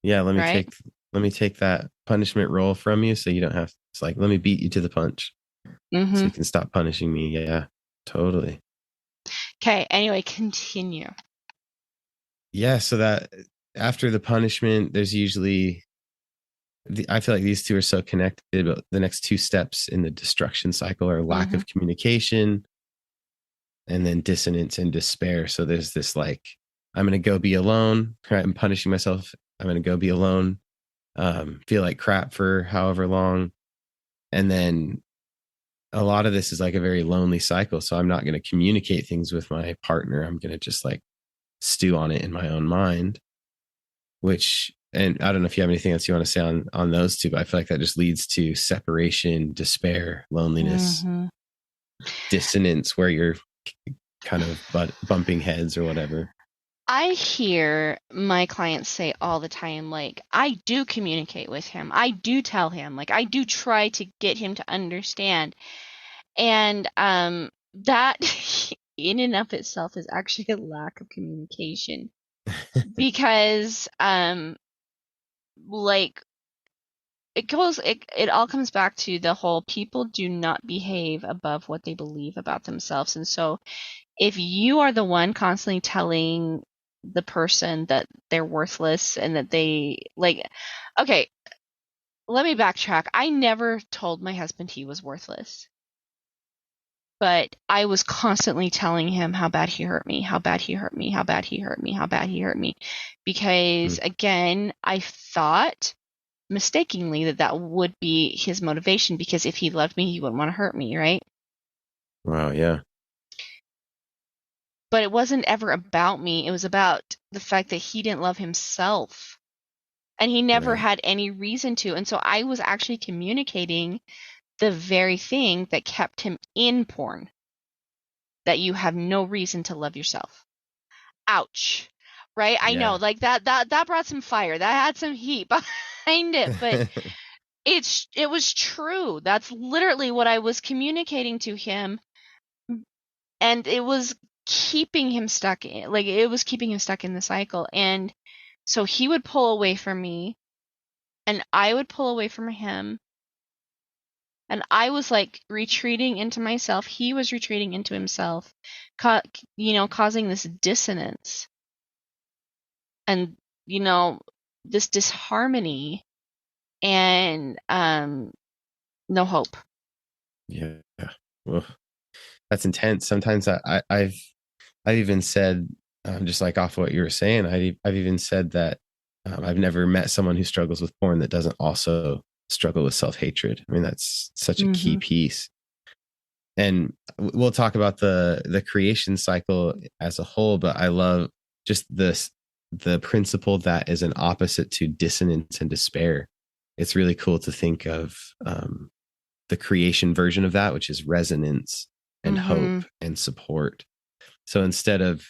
Yeah. Right. Let me take that punishment role from you so you don't have it's like let me beat you to the punch so Mm-hmm. you can stop punishing me. Yeah. Totally. Okay, anyway, continue. Yeah. So that after the punishment, there's usually I feel like these two are so connected, but the next two steps in the destruction cycle are lack Mm-hmm. of communication and then dissonance and despair. So there's this like, I'm going to go be alone, right? I'm punishing myself. I'm going to go be alone, feel like crap for however long. And then a lot of this is like a very lonely cycle. So I'm not going to communicate things with my partner. I'm going to just like stew on it in my own mind, which, and I don't know if you have anything else you want to say on those two, but I feel like that just leads to separation, despair, loneliness, Mm-hmm. dissonance, where you're kind of bumping heads or whatever. I hear my clients say all the time, like, I do communicate with him. I do tell him, like, I do try to get him to understand. And that in and of itself is actually a lack of communication, because like it all comes back to the whole people do not behave above what they believe about themselves. And so if you are the one constantly telling the person that they're worthless and that they like, okay, let me backtrack. I never told my husband he was worthless, but I was constantly telling him how bad he hurt me, how bad he hurt me, how bad he hurt me, how bad he hurt me, because again, I thought mistakenly that that would be his motivation, because if he loved me, he wouldn't want to hurt me, right? Wow. Yeah. But it wasn't ever about me. It was about the fact that he didn't love himself. And he never Right. had any reason to. And so I was actually communicating the very thing that kept him in porn, that you have no reason to love yourself. Ouch. Right? I know, Yeah. like that brought some fire. That had some heat behind it, but it was true. That's literally what I was communicating to him, and it was keeping him stuck in, like it was keeping him stuck in the cycle. And so he would pull away from me, and I would pull away from him, and I was like retreating into myself. He was retreating into himself, ca- causing this dissonance and you know this disharmony, and no hope. Yeah. Well, that's intense. Sometimes I've I've even said, just like off what you were saying, I've even said that I've never met someone who struggles with porn that doesn't also struggle with self-hatred. I mean, that's such a key Mm-hmm. piece. And we'll talk about the creation cycle as a whole, but I love just the principle that is an opposite to dissonance and despair. It's really cool to think of the creation version of that, which is resonance and Mm-hmm. hope and support. So instead of,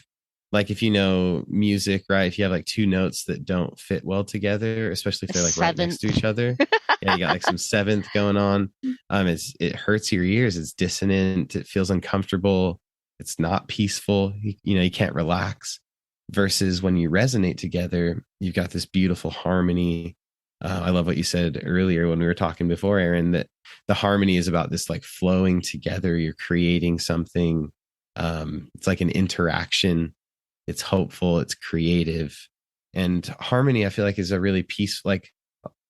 like, if you know music, right? If you have like two notes that don't fit well together, especially if A they're like right next to seventh. each other, yeah, you got like some seventh going on. It hurts your ears. It's dissonant. It feels uncomfortable. It's not peaceful. You can't relax. Versus when you resonate together, you've got this beautiful harmony. I love what you said earlier when we were talking before, Aaron, that the harmony is about this like flowing together. You're creating something. It's like an interaction. It's hopeful. It's creative. And harmony, I feel like, is a really peace. Like,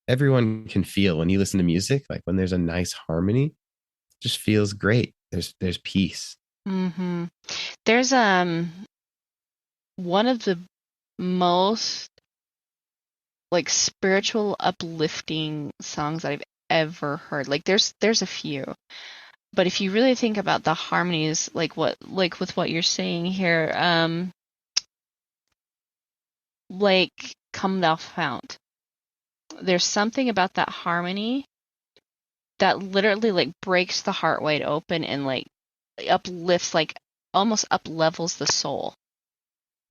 everyone can feel when you listen to music, like when there's a nice harmony, it just feels great. There's peace. Mm-hmm. There's one of the most like spiritual uplifting songs that I've ever heard. Like there's a few. But if you really think about the harmonies, like with what you're saying here, like Come Thou Fount. There's something about that harmony that literally like breaks the heart wide open and like uplifts, like almost up levels the soul.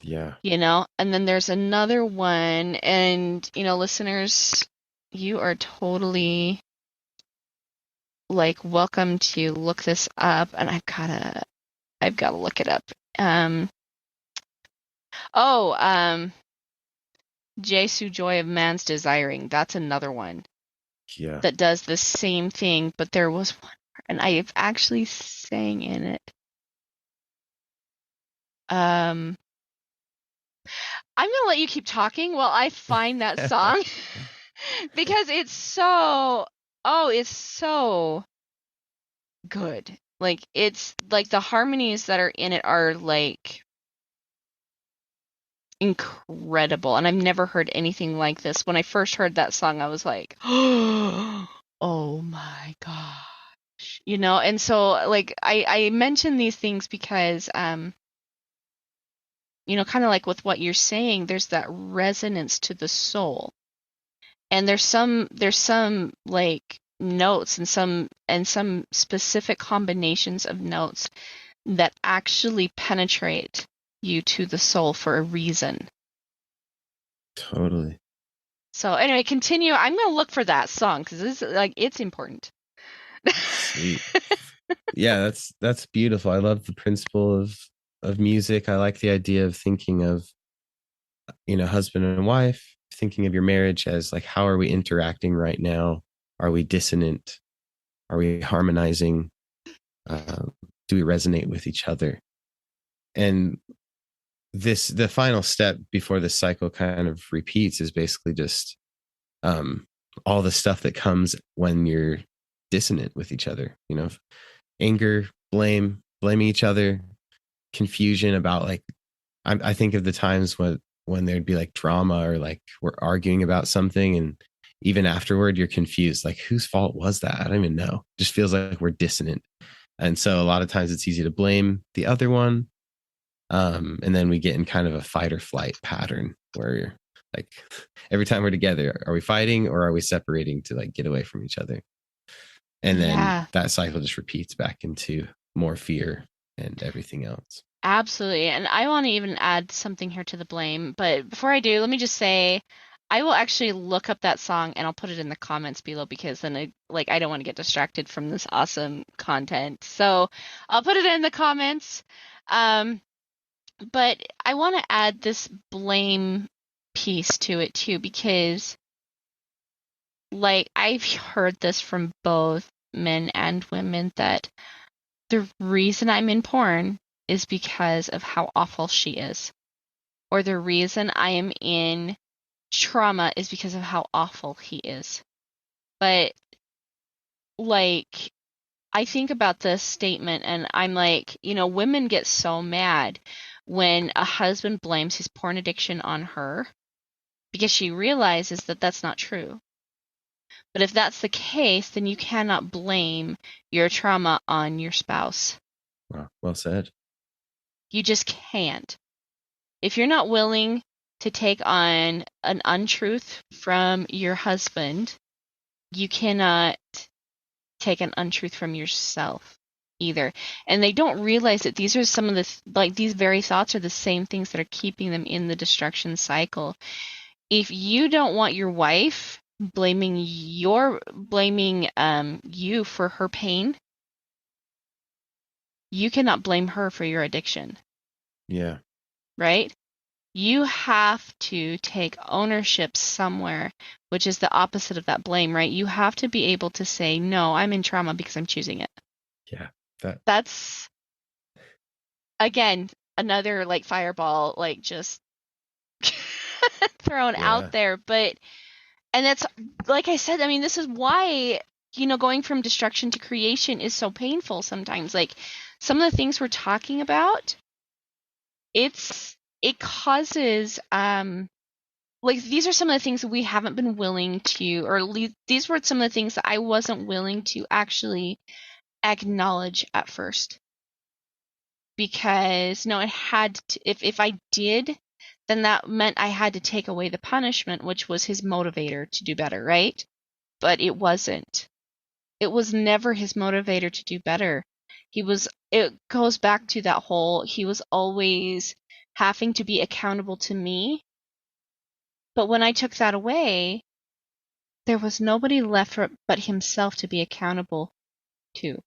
Yeah. And then there's another one, and listeners, you are totally like welcome to look this up, and I've gotta look it up. um oh Jesu Joy of Man's Desiring, that's another one Yeah. that does the same thing, but there was one, and I've actually sang in it. um I'm gonna let you keep talking while I find that song because it's so good. Like it's like the harmonies that are in it are like incredible, and I've never heard anything like this. When I first heard that song, I was like, oh my gosh. And so like I mention these things because kind of like with what you're saying, there's that resonance to the soul. And there's some like notes and some specific combinations of notes that actually penetrate you to the soul for a reason. Totally. So anyway, continue. I'm gonna look for that song because it's important. Sweet. Yeah, that's beautiful. I love the principle of music. I like the idea of thinking of, husband and wife, thinking of your marriage as like, how are we interacting right now? Are we dissonant? Are we harmonizing? Do we resonate with each other? And the final step before this cycle kind of repeats is basically just um, all the stuff that comes when you're dissonant with each other. Anger, blaming each other, confusion about like, I think of the times when there'd be like drama or like we're arguing about something, and even afterward you're confused, like whose fault was that? I don't even know. It just feels like we're dissonant. And so a lot of times it's easy to blame the other one. And then we get in kind of a fight or flight pattern where like every time we're together, are we fighting or are we separating to like get away from each other? And then Yeah, that cycle just repeats back into more fear and everything else. absolutely. And I want to even add something here to the blame. But before I do, let me just say I will actually look up that song and I'll put it in the comments below because then I don't want to get distracted from this awesome content. So I'll put it in the comments. Um, but I want to add this blame piece to it too because like I've heard this from both men and women that the reason I'm in porn is because of how awful she is. Or the reason I am in trauma is because of how awful he is. But like I think about this statement and I'm like, women get so mad when a husband blames his porn addiction on her because she realizes that that's not true. But if that's the case, then you cannot blame your trauma on your spouse. Wow, well said. You just can't. If you're not willing to take on an untruth from your husband, you cannot take an untruth from yourself either. And they don't realize that these are some of the, like, these very thoughts are the same things that are keeping them in the destruction cycle. If you don't want your wife blaming you for her pain, you cannot blame her for your addiction. Yeah. Right? You have to take ownership somewhere, which is the opposite of that blame, right? You have to be able to say, no, I'm in trauma because I'm choosing it. Yeah. That's, again, another like fireball, like just thrown out there. But, and that's, like I said, I mean, this is why, going from destruction to creation is so painful sometimes. Like, some of the things we're talking about, it causes, like, these are some of the things that we haven't been willing to, or at least these were some of the things that I wasn't willing to actually acknowledge at first. Because, no, it had to, if I did, then that meant I had to take away the punishment, which was his motivator to do better, right? But it wasn't. It was never his motivator to do better. It goes back to that whole, he was always having to be accountable to me. But when I took that away, there was nobody left but himself to be accountable to.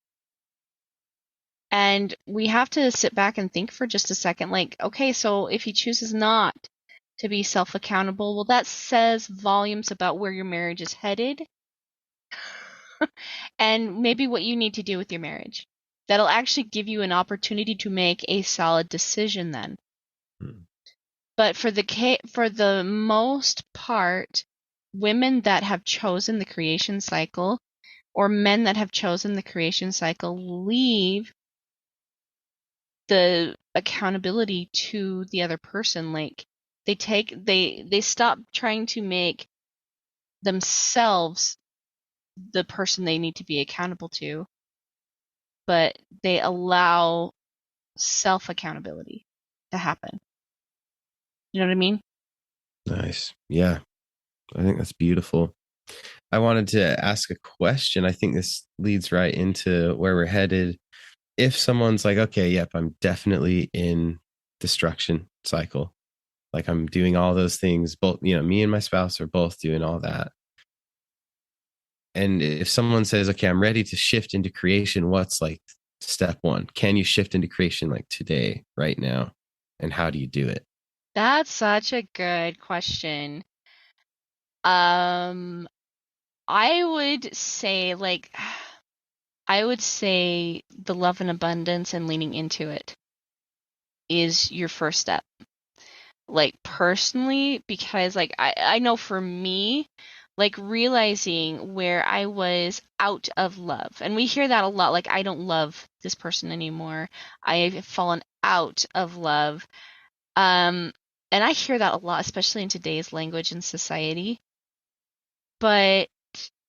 And we have to sit back and think for just a second, like, okay, so if he chooses not to be self-accountable, well, that says volumes about where your marriage is headed and maybe what you need to do with your marriage. That'll actually give you an opportunity to make a solid decision then. But for the most part, women that have chosen the creation cycle or men that have chosen the creation cycle leave the accountability to the other person. Like, they stop trying to make themselves the person they need to be accountable to, but they allow self accountability to happen. You know what I mean? Nice. Yeah. I think that's beautiful. I wanted to ask a question. I think this leads right into where we're headed. If someone's like, okay, yep, I'm definitely in destruction cycle. Like, I'm doing all those things, both, me and my spouse are both doing all that. And if someone says, okay, I'm ready to shift into creation, what's like step one? Can you shift into creation like today, right now? And how do you do it? That's such a good question. I would say, like, I would say the love and abundance and leaning into it is your first step. Like, personally, because, like, I know for me, like, realizing where I was out of love, and we hear that a lot, like, I don't love this person anymore. I've fallen out of love. And I hear that a lot, especially in today's language and society. But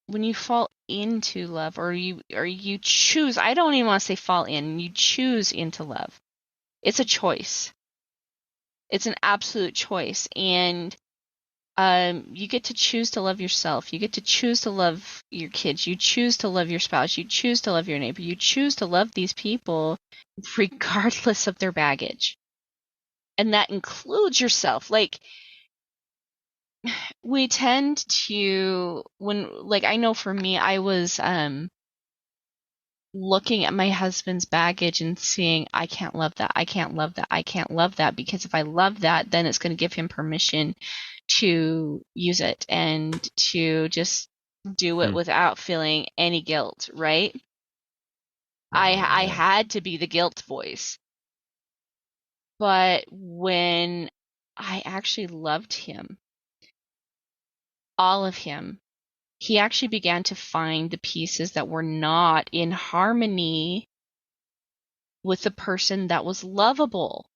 when you fall into love, or you choose, I don't even want to say fall in, you choose into love. It's a choice. It's an absolute choice. And you get to choose to love yourself. You get to choose to love your kids. You choose to love your spouse. You choose to love your neighbor. You choose to love these people regardless of their baggage. And that includes yourself. Like, we tend to, like, I know for me, I was looking at my husband's baggage and seeing, I can't love that. I can't love that. I can't love that, because if I love that, then it's going to give him permission to use it and to just do it without feeling any guilt, right? I had to be the guilt voice. But when I actually loved him, all of him, he actually began to find the pieces that were not in harmony with the person that was lovable.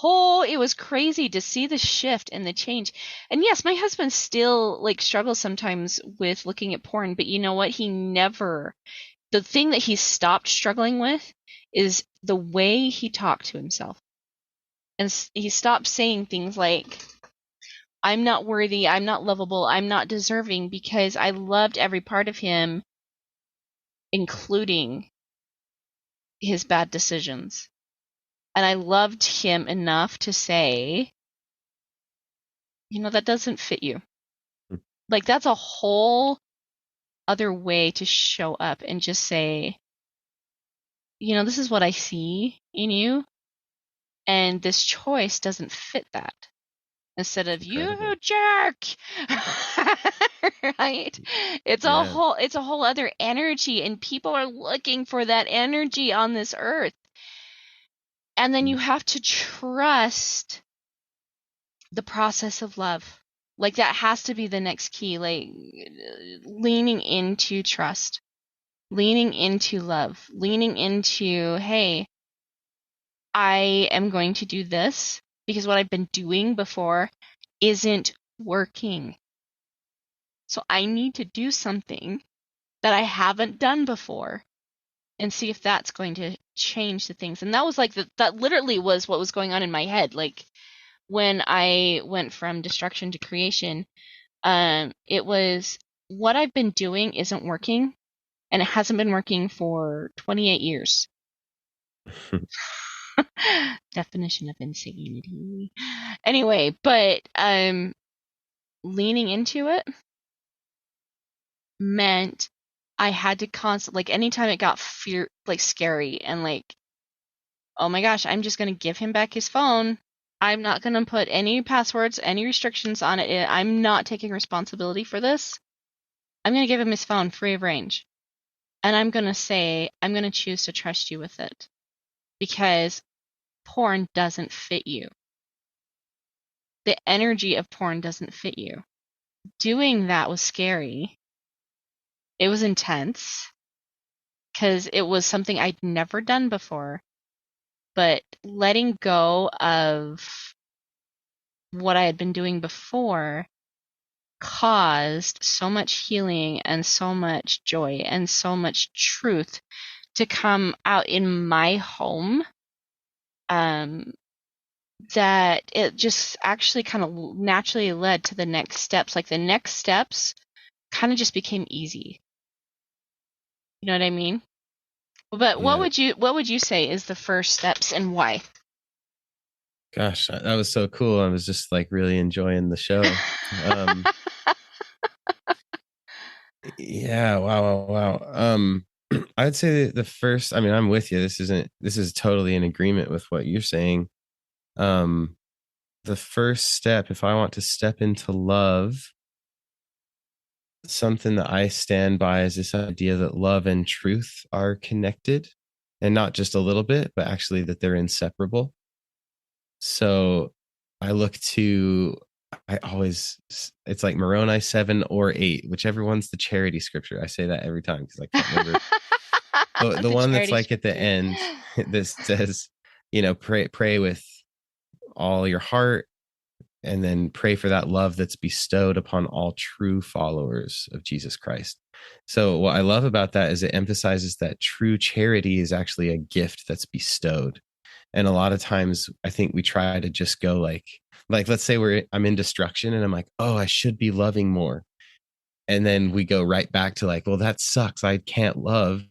Oh, it was crazy to see the shift and the change. And yes, my husband still like struggles sometimes with looking at porn, but you know what? The thing that he stopped struggling with is the way he talked to himself. And he stopped saying things like, I'm not worthy, I'm not lovable, I'm not deserving, because I loved every part of him, including his bad decisions. And I loved him enough to say, that doesn't fit you. Like, that's a whole other way to show up and just say, this is what I see in you, and this choice doesn't fit that. Instead of Incredible. you jerk. Right? Yeah. It's a whole other energy, and people are looking for that energy on this earth. And then you have to trust the process of love. Like, that has to be the next key, like leaning into trust, leaning into love, leaning into, hey, I am going to do this because what I've been doing before isn't working. So I need to do something that I haven't done before and see if that's going to change the things. And that was like that literally was what was going on in my head. Like, when I went from destruction to creation, it was, what I've been doing isn't working, and it hasn't been working for 28 years. Definition of insanity. Anyway, but leaning into it meant I had to constantly, like, anytime it got scary, and like, oh my gosh, I'm just gonna give him back his phone. I'm not gonna put any passwords, any restrictions on it. I'm not taking responsibility for this. I'm gonna give him his phone free of range. And I'm gonna say, I'm gonna choose to trust you with it. Because porn doesn't fit you. The energy of porn doesn't fit you. Doing that was scary. It was intense because it was something I'd never done before. But letting go of what I had been doing before caused so much healing and so much joy and so much truth to come out in my home, um, that it just actually kind of naturally led to the next steps. Like, the next steps kind of just became easy. You know what I mean? But Yeah. what would you say is the first steps, and why? Gosh, that was so cool. I was just like really enjoying the show. Um, yeah, wow, wow, wow. I'd say the first, I mean, I'm with you. This is totally in agreement with what you're saying. Um, the first step, if I want to step into love, something that I stand by is this idea that love and truth are connected, and not just a little bit, but actually that they're inseparable. So I look to, I always, it's like Moroni 7 or 8, whichever one's the charity scripture. I say that every time because I can't remember. The The one that's charity like at the scripture. end, this says, pray with all your heart, and then pray for that love that's bestowed upon all true followers of Jesus Christ. So what I love about that is it emphasizes that true charity is actually a gift that's bestowed. And a lot of times I think we try to just go like let's say I'm in destruction and I'm like, "Oh, I should be loving more." And then we go right back to like, "Well, that sucks. I can't love.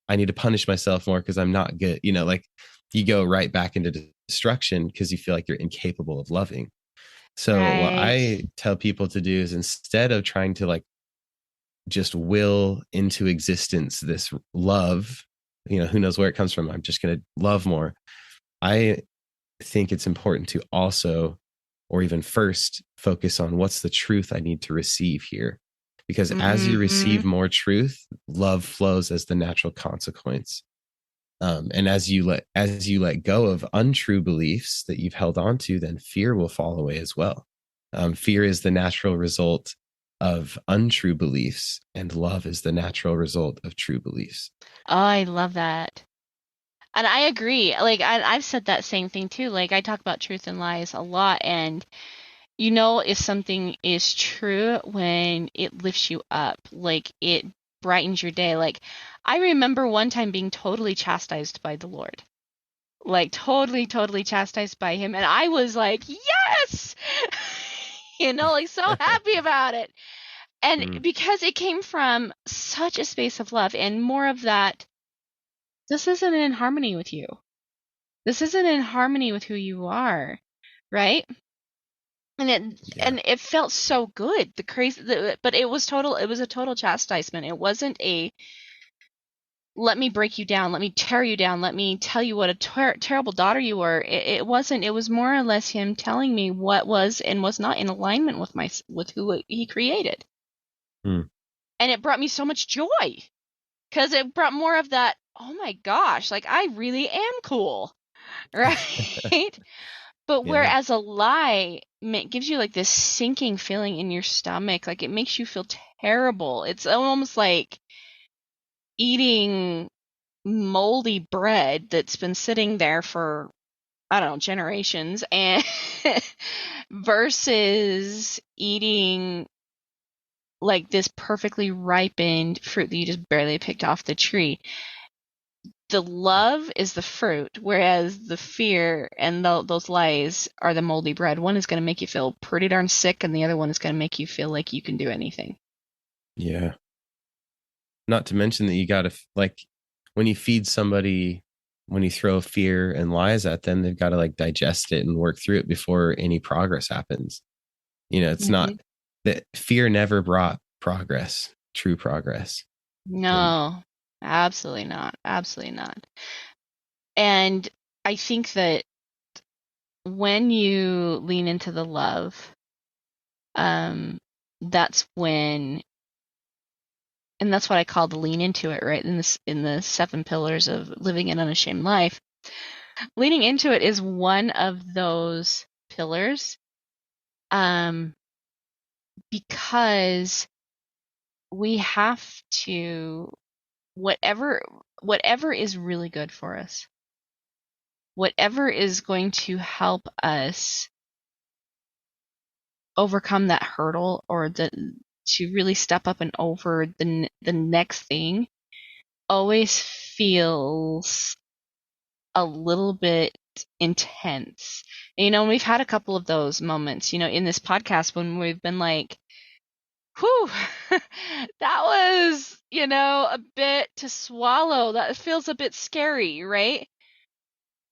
I need to punish myself more because I'm not good." Like you go right back into destruction because you feel like you're incapable of loving. So what Right. I tell people to do is, instead of trying to like just will into existence this love, who knows where it comes from, I'm just going to love more. I think it's important to also, or even first, focus on what's the truth I need to receive here. Because as you Mm-hmm. receive more truth, love flows as the natural consequence. And as you let go of untrue beliefs that you've held on to, then fear will fall away as well. Fear is the natural result of untrue beliefs, and love is the natural result of true beliefs. Oh, I love that. And I agree. Like I've said that same thing too. Like I talk about truth and lies a lot, and you know if something is true when it lifts you up, like it brightens your day. Like I remember one time being totally chastised by the Lord. Like totally chastised by him, and I was like, "Yes!" You know, like so happy about it. And Mm, because it came from such a space of love and more of that, this isn't in harmony with you. This isn't in harmony with who you are, right? And yeah. it felt so good. But it was total. It was a total chastisement. It wasn't a let me break you down, let me tear you down, let me tell you what a terrible daughter you were. It wasn't. It was more or less him telling me what was and was not in alignment with who he created, Mm. and it brought me so much joy because it brought more of that. Oh my gosh, like I really am cool, right? But Yeah. whereas a lie gives you like this sinking feeling in your stomach, like it makes you feel terrible. It's almost like eating moldy bread that's been sitting there for, I don't know, generations, and versus eating like this perfectly ripened fruit that you just barely picked off the tree. The love is the fruit, whereas the fear and those lies are the moldy bread. One is going to make you feel pretty darn sick, and the other one is going to make you feel like you can do anything. Yeah. Not to mention that you got to, like, when you feed somebody, when you throw fear and lies at them, they've got to like digest it and work through it before any progress happens. It's not Hmm. that fear never brought progress, true progress. And No, absolutely not. Absolutely not. And I think that when you lean into the love, um, that's when, and that's what I call the lean into it, right? In the 7 pillars of living an unashamed life, leaning into it is one of those pillars, um, because we have to whatever whatever is really good for us, whatever is going to help us overcome that hurdle or to really step up and over the next thing always feels a little bit intense. We've had a couple of those moments, in this podcast when we've been like, whew, that was, a bit to swallow. That feels a bit scary, right?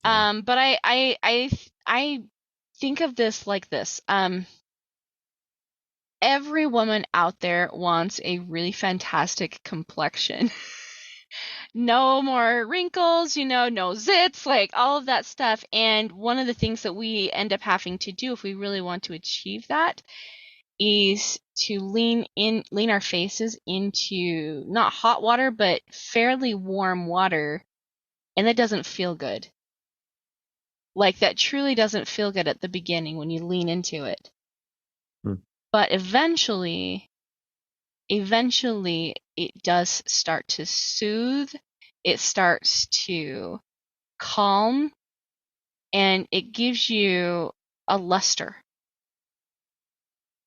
yeah. But I think of this like this. Every woman out there wants a really fantastic complexion. No more wrinkles, no zits, like all of that stuff. And one of the things that we end up having to do if we really want to achieve that is to lean our faces into not hot water, but fairly warm water. And that doesn't feel good. Like that truly doesn't feel good at the beginning when you lean into it. Mm. But eventually it does start to soothe, it starts to calm, and it gives you a luster,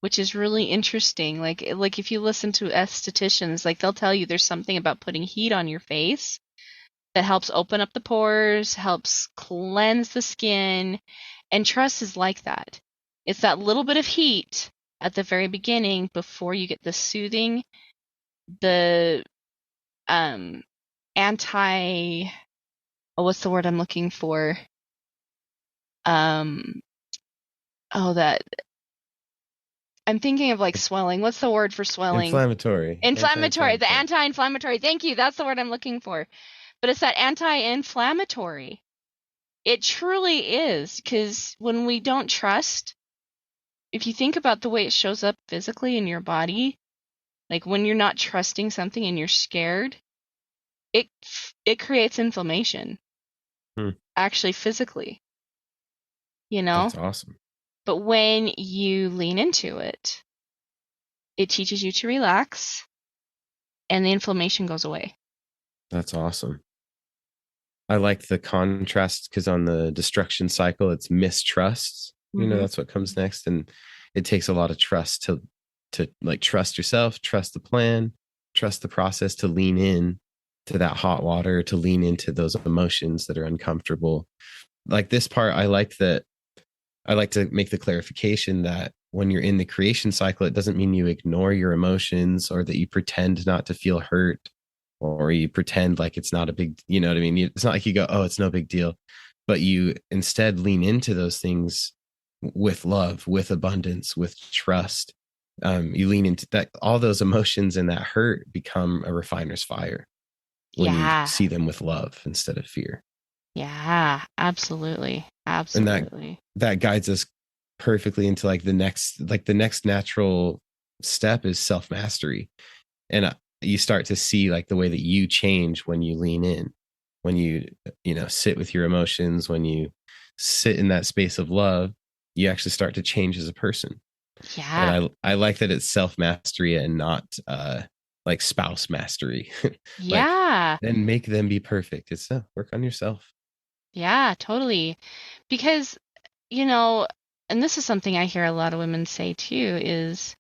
which is really interesting. Like if you listen to estheticians, like they'll tell you there's something about putting heat on your face that helps open up the pores, helps cleanse the skin, and trust is like that. It's that little bit of heat at the very beginning before you get the soothing, the um anti what's the word I'm looking for? Um that I'm thinking of like swelling. What's the word for swelling? Inflammatory, Inflammatory. The anti-inflammatory. anti-inflammatory. Thank you. That's the word I'm looking for. But it's that anti-inflammatory. It truly is, because when we don't trust, if you think about the way it shows up physically in your body, like when you're not trusting something and you're scared, it it creates inflammation, Hmm. actually physically, you know? That's awesome. But when you lean into it, it teaches you to relax and the inflammation goes away. That's awesome. I like the contrast because on the destruction cycle, it's mistrust. Mm-hmm. That's what comes next. And it takes a lot of trust to like trust yourself, trust the plan, trust the process, to lean in to that hot water, to lean into those emotions that are uncomfortable. Like this part, I like that. I like to make the clarification that when you're in the creation cycle, it doesn't mean you ignore your emotions or that you pretend not to feel hurt or you pretend like it's not a big, you know what I mean? It's not like you go, oh, it's no big deal, but you instead lean into those things with love, with abundance, with trust. You lean into that, all those emotions and that hurt become a refiner's fire when you Yeah. see them with love instead of fear. Yeah, absolutely. And that Absolutely. that guides us perfectly into the next natural step is self-mastery. And you start to see like the way that you change when you lean in, when you sit with your emotions, when you sit in that space of love, you actually start to change as a person. And Yeah. I like that it's self-mastery and not like spouse mastery. Like, Yeah. and make them be perfect. It's work on yourself. Yeah, totally. Because, you know, and this is something I hear a lot of women say too, is,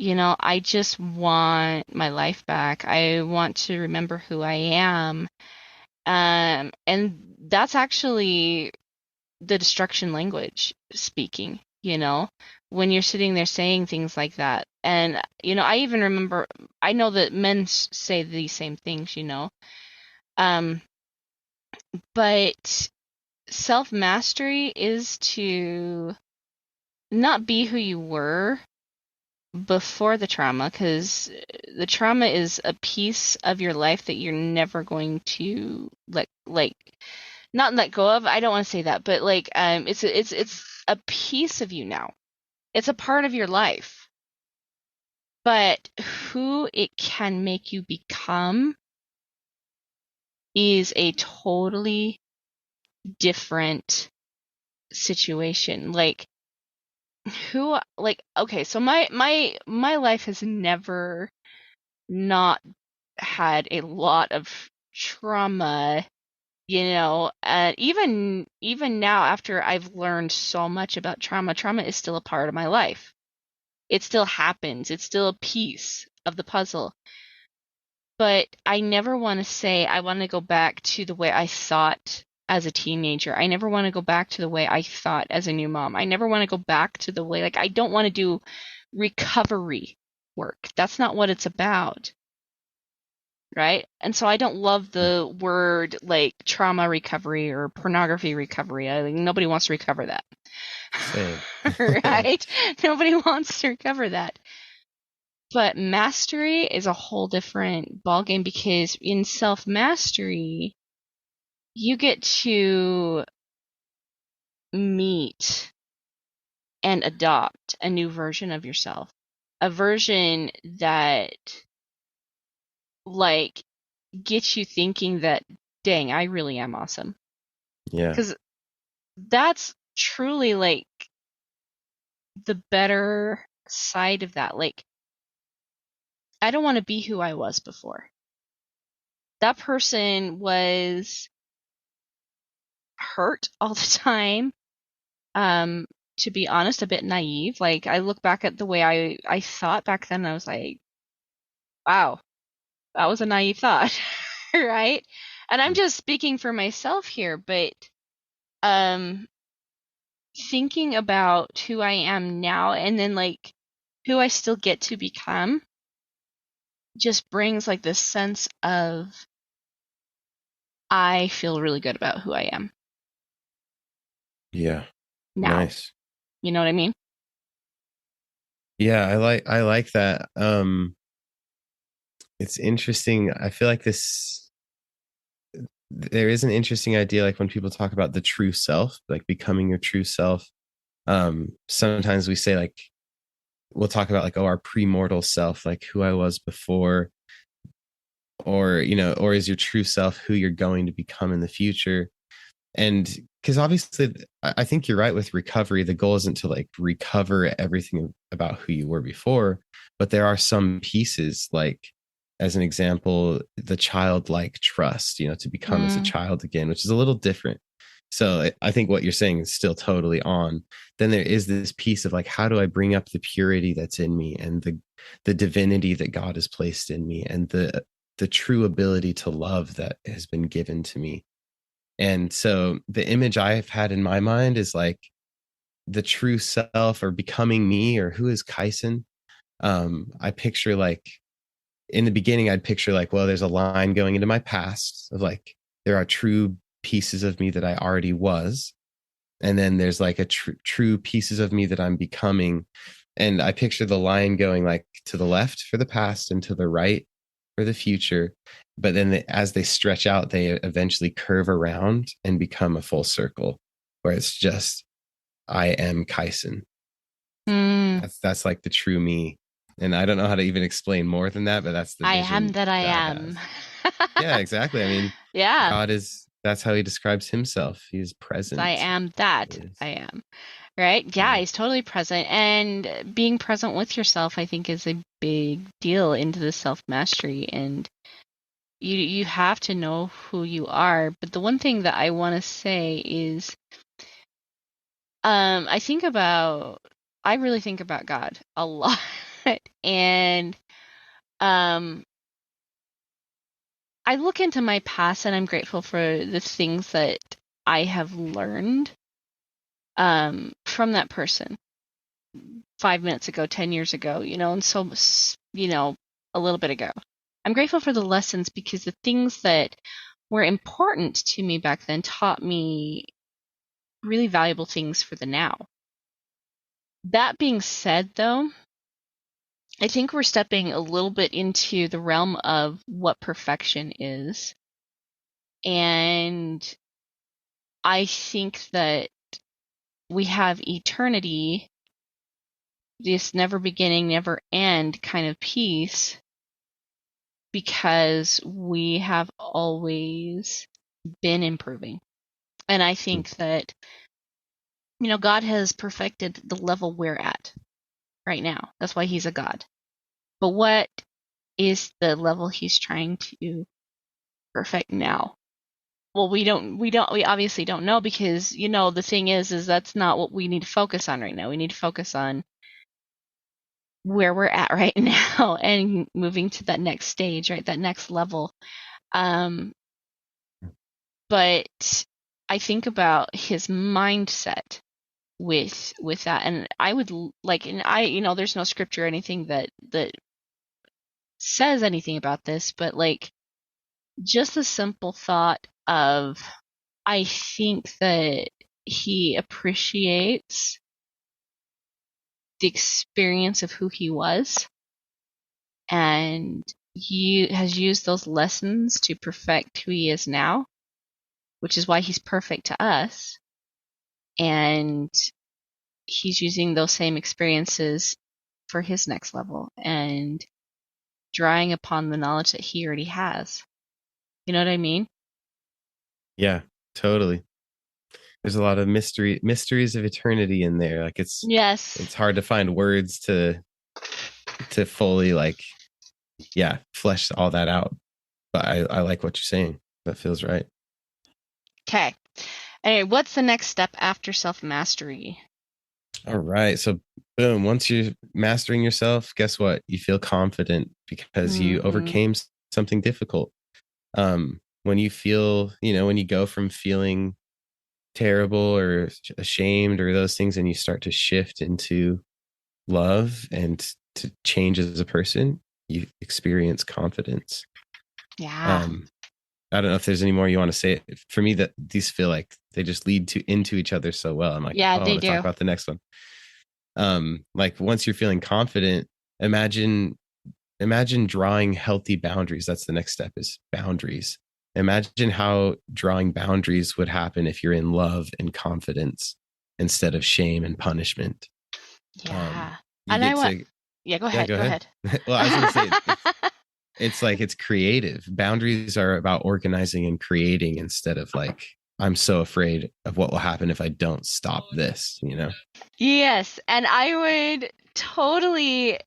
I just want my life back. I want to remember who I am. And that's actually the destruction language speaking, when you're sitting there saying things like that. And, I even remember, I know that men say these same things. Um, but self-mastery is to not be who you were before the trauma, because the trauma is a piece of your life that you're never going to not let go of. I don't want to say that, but it's a piece of you now. It's a part of your life. But who it can make you become is a totally different situation. Okay, so my life has never not had a lot of trauma, and even now after I've learned so much about trauma is still a part of my life. It still happens. It's still a piece of the puzzle. But I never want to say I want to go back to the way I thought as a teenager. I never want to go back to the way I thought as a new mom. I never want to go back to the way, I don't want to do recovery work. That's not what it's about. Right? And so I don't love the word like trauma recovery or pornography recovery. Nobody wants to recover that. Same. Right? Nobody wants to recover that. But mastery is a whole different ballgame, because in self mastery, you get to meet and adopt a new version of yourself, a version that like gets you thinking that, dang, I really am awesome. Yeah. Because that's truly like the better side of that. Like, I don't want to be who I was before. That person was hurt all the time. Um, to be honest, a bit naive. Like, I look back at the way I thought back then, and I was like, wow, that was a naive thought, right? And I'm just speaking for myself here, but um, thinking about who I am now and then like who I still get to become just brings like this sense of I feel really good about who I am Yeah. now. Nice. You know what I mean? Yeah, I like that. It's interesting. I feel like there is an interesting idea like when people talk about the true self, like becoming your true self. Sometimes we say like we'll talk about like, oh, our premortal self, like who I was before, or is your true self who you're going to become in the future. And because obviously I think you're right with recovery, the goal isn't to like recover everything about who you were before, but there are some pieces like as an example, the childlike trust, to become as a Mm, child again, which is a little different. So I think what you're saying is still totally on. Then there is this piece of like, how do I bring up the purity that's in me and the divinity that God has placed in me and the true ability to love that has been given to me. And so the image I've had in my mind is like the true self or becoming me or who is Kyson. I picture like in the beginning, I'd picture like, well, there's a line going into my past of like, there are true pieces of me that I already was. And then there's like a true pieces of me that I'm becoming. And I picture the line going like to the left for the past and to the right for the future. But then as they stretch out, they eventually curve around and become a full circle where it's just, I am Kyson. mm, That's like the true me. And I don't know how to even explain more than that, but that's the I am vision that I that I am. have. Yeah, exactly. I mean, Yeah. God is, that's how he describes himself. He's I present. am that He is. I am. Right? Yeah, Yeah. he's totally present. And being present with yourself, I think, is a big deal into the self mastery. And you have to know who you are. But the one thing that I want to say is, I think about, I really think about God a lot, and um, I look into my past, and I'm grateful for the things that I have learned from that person 5 minutes ago, 10 years ago, and so a little bit ago. I'm grateful for the lessons because the things that were important to me back then taught me really valuable things for the now. That being said, though, I think we're stepping a little bit into the realm of what perfection is. And I think that we have eternity, this never beginning, never end kind of peace, because we have always been improving. And I think that, God has perfected the level we're at right now. That's why he's a God. But what is the level he's trying to perfect now? Well, we obviously don't know, because, the thing is that's not what we need to focus on right now. We need to focus on where we're at right now and moving to that next stage, right? That next level. Um, but I think about his mindset with that, and I would like, and there's no scripture or anything that says anything about this, but like, just the simple thought of, I think that he appreciates the experience of who he was, and he has used those lessons to perfect who he is now, which is why he's perfect to us. And he's using those same experiences for his next level and drawing upon the knowledge that he already has. You know what I mean? Yeah, totally. There's a lot of mysteries of eternity in there. Like Yes. it's hard to find words to fully like, yeah, flesh all that out. But I like what you're saying. That feels right. Okay. Anyway, what's the next step after self mastery? All right. So boom, once you're mastering yourself, guess what? You feel confident because you Mm-hmm. overcame something difficult. When you feel, when you go from feeling terrible or ashamed or those things and you start to shift into love and to change as a person, you experience confidence. Yeah. um I don't know if there's any more you want to say. For me, that these feel like they just lead to into each other so well. I'm like, Yeah, oh, I they want to talk do. about the next one. Like once you're feeling confident, imagine drawing healthy boundaries. That's the next step, is boundaries. Imagine how drawing boundaries would happen if you're in love and confidence instead of shame and punishment. Yeah. You And I get want, to, yeah, go yeah, ahead. go Go ahead. ahead. Well, I was going to say it's like it's creative. Boundaries are about organizing and creating instead of like, I'm so afraid of what will happen if I don't stop this. Yes. And I would totally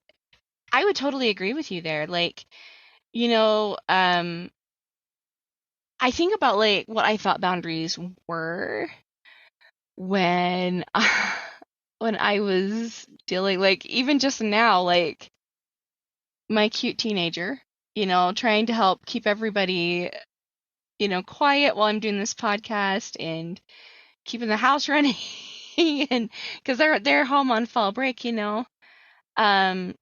agree with you there. Like, you know, I think about like what I thought boundaries were when when I was dealing, like, even just now, like my cute teenager, trying to help keep everybody, quiet while I'm doing this podcast and keeping the house running and because they're home on fall break. Um,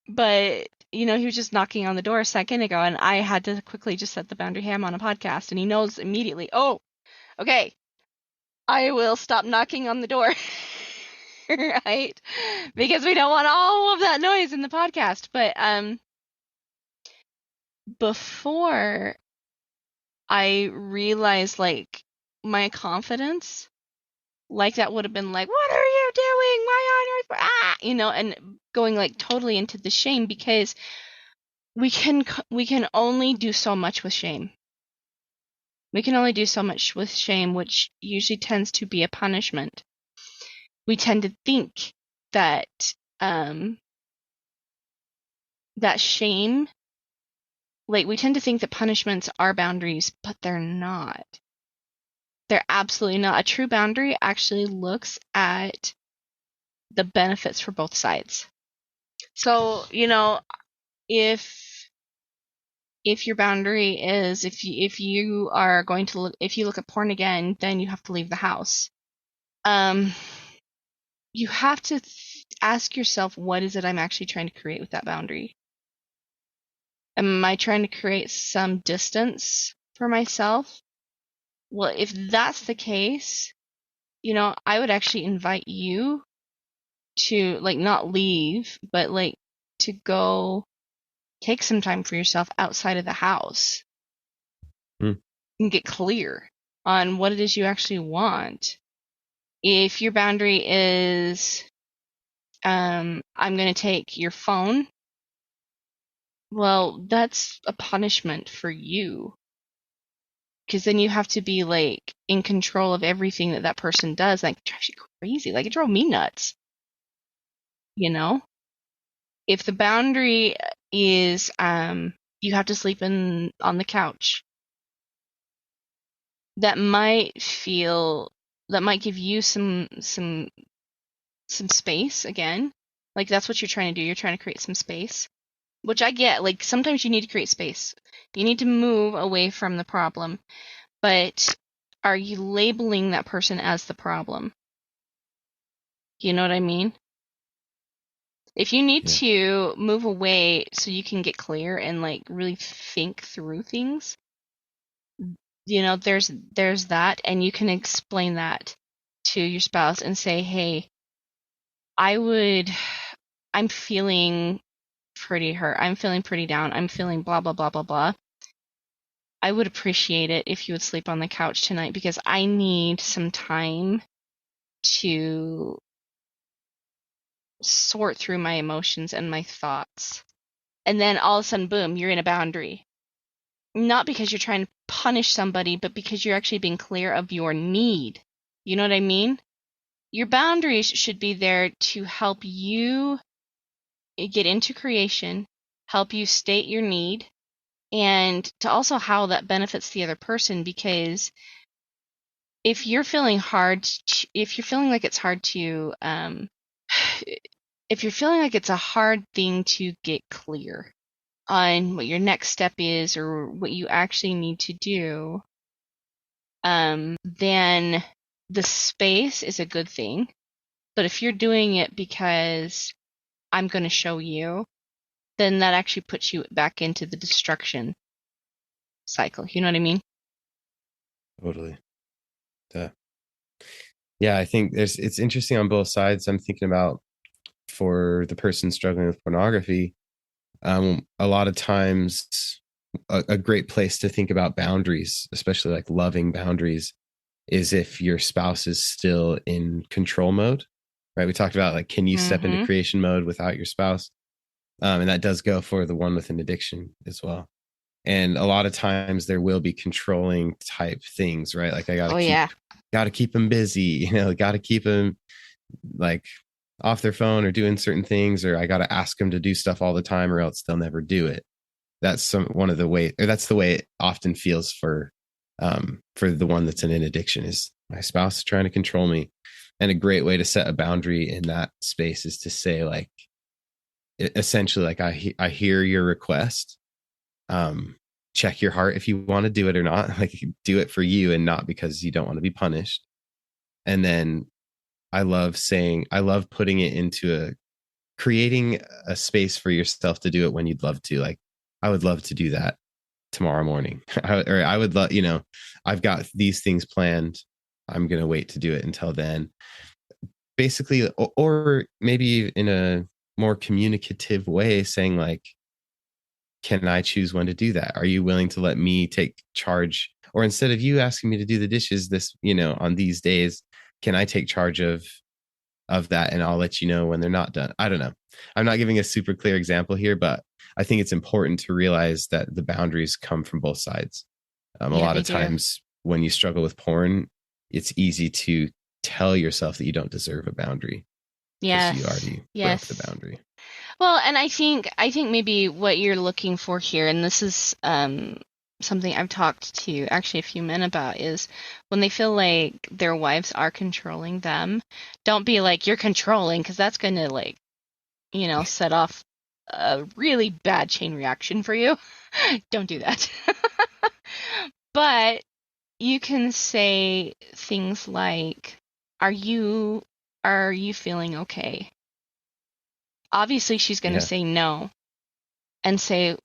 but he was just knocking on the door a second ago, and I had to quickly just set the boundary. Hey, I'm on a podcast, and he knows immediately. Oh, okay, I will stop knocking on the door, right? Because we don't want all of that noise in the podcast. But before I realized, like, my confidence, like, that would have been like, what are you doing? Why on earth? And going like totally into the shame, because we can only do so much with shame. We can only do so much with shame, which usually tends to be a punishment. We tend to think that that shame, like, we tend to think that punishments are boundaries, but they're not. They're absolutely not. A true boundary actually looks at the benefits for both sides. So, if your boundary is, if you are going to look, if you look at porn again, then you have to leave the house. You have to ask yourself, what is it I'm actually trying to create with that boundary? Am I trying to create some distance for myself? Well, if that's the case, I would actually invite you to, like, not leave, but like to go take some time for yourself outside of the house and get clear on what it is you actually want. If your boundary is, I'm going to take your phone, well, that's a punishment for you. Because then you have to be, like, in control of everything that person does. Like, it drives you crazy. Like, it drove me nuts. If the boundary is, you have to sleep on the couch, that might give you some space again. Like, that's what you're trying to do. You're trying to create some space, which I get. Like, sometimes you need to create space. You need to move away from the problem. But are you labeling that person as the problem? You know what I mean? If you need to move away so you can get clear and, like, really think through things, there's that, and you can explain that to your spouse and say, hey, I'm feeling pretty hurt. I'm feeling pretty down. I'm feeling blah, blah, blah, blah, blah. I would appreciate it if you would sleep on the couch tonight, because I need some time to sort through my emotions and my thoughts. And then all of a sudden, boom, you're in a boundary. Not because you're trying to punish somebody, but because you're actually being clear of your need. You know what I mean? Your boundaries should be there to help you get into creation, help you state your need, and to also how that benefits the other person. Because if you're feeling if you're feeling like it's hard to, if you're feeling like it's a hard thing to get clear on what your next step is or what you actually need to do, then the space is a good thing. But if you're doing it because I'm going to show you, then that actually puts you back into the destruction cycle. You know what I mean? Totally. Yeah, I think it's interesting on both sides. I'm thinking about, for the person struggling with pornography, a lot of times a great place to think about boundaries, especially like loving boundaries, is if your spouse is still in control mode, right? We talked about, like, can you step into creation mode without your spouse? And that does go for the one with an addiction as well. And a lot of times there will be controlling type things, right? Like, I gotta keep them busy, gotta keep them, like, off their phone or doing certain things, or I gotta ask them to do stuff all the time or else they'll never do it. That's one of the way, or that's the way it often feels for the one that's in an addiction, is my spouse is trying to control me. And a great way to set a boundary in that space is to say, like, essentially, like, I hear your request. Check your heart if you want to do it or not. Like, do it for you and not because you don't want to be punished. And then I love putting it into creating a space for yourself to do it when you'd love to. Like, I would love to do that tomorrow morning. Or I would love, I've got these things planned. I'm going to wait to do it until then. Basically, or maybe in a more communicative way, saying like, can I choose when to do that? Are you willing to let me take charge? Or instead of you asking me to do the dishes on these days, can I take charge of that, and I'll let you know when they're not done? I don't know. I'm not giving a super clear example here, but I think it's important to realize that the boundaries come from both sides. A Yeah, lot they of do. times when you struggle with porn, it's easy to tell yourself that you don't deserve a boundary because you Yes. already broke the Yes. boundary. Well, and I think maybe what you're looking for here, and this is something I've talked to actually a few men about, is when they feel like their wives are controlling them, don't be like, you're controlling, because that's going to, like, set off a really bad chain reaction for you. Don't do that. But you can say things like, are you feeling okay? Obviously, she's going to Yeah. say no and say,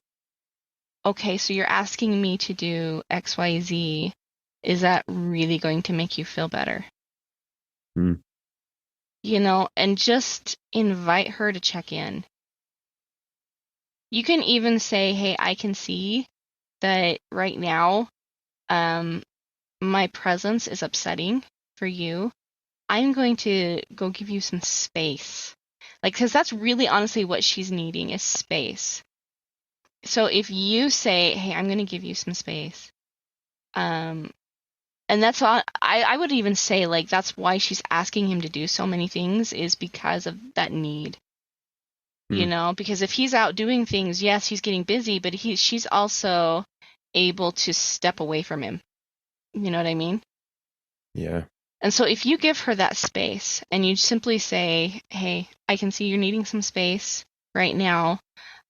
okay, so you're asking me to do XYZ. Is that really going to make you feel better? Mm. And just invite her to check in. You can even say, hey, I can see that right now, my presence is upsetting for you. I'm going to go give you some space. Like, because that's really honestly what she's needing is space. So if you say, hey, I'm going to give you some space, and that's all, I would even say, like, that's why she's asking him to do so many things, is because of that need. Mm. Because if he's out doing things, yes, he's getting busy, but she's also able to step away from him. You know what I mean? Yeah. And so if you give her that space and you simply say, hey, I can see you're needing some space right now,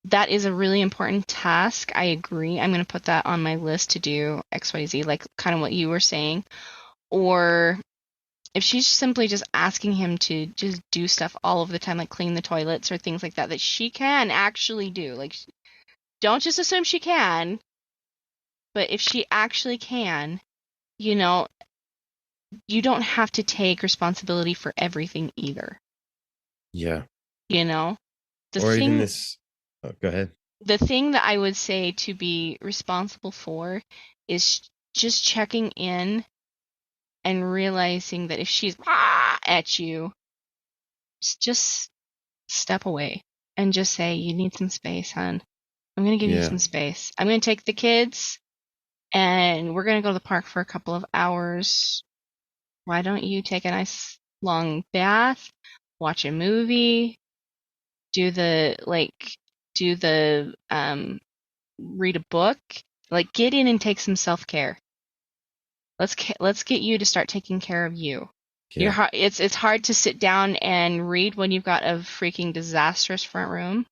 that is a really important task. I agree. I'm going to put that on my list to do XYZ, like kind of what you were saying. Or if she's simply just asking him to just do stuff all of the time, like clean the toilets or things like that, that she can actually do. Like, don't just assume she can, but if she actually can, you know, you don't have to take responsibility for everything either. Yeah. You know, the Or even thing this. Oh, go ahead. the thing that I would say to be responsible for is just checking in and realizing that if she's at you, just step away and just say, you need some space, hon. I'm going to give you Yeah. some space. I'm going to take the kids and we're going to go to the park for a couple of hours. Why don't you take a nice long bath, watch a movie, do the, like, do the, read a book, like, get in and take some self-care. Let's get you to start taking care of you. Yeah. It's hard to sit down and read when you've got a freaking disastrous front room.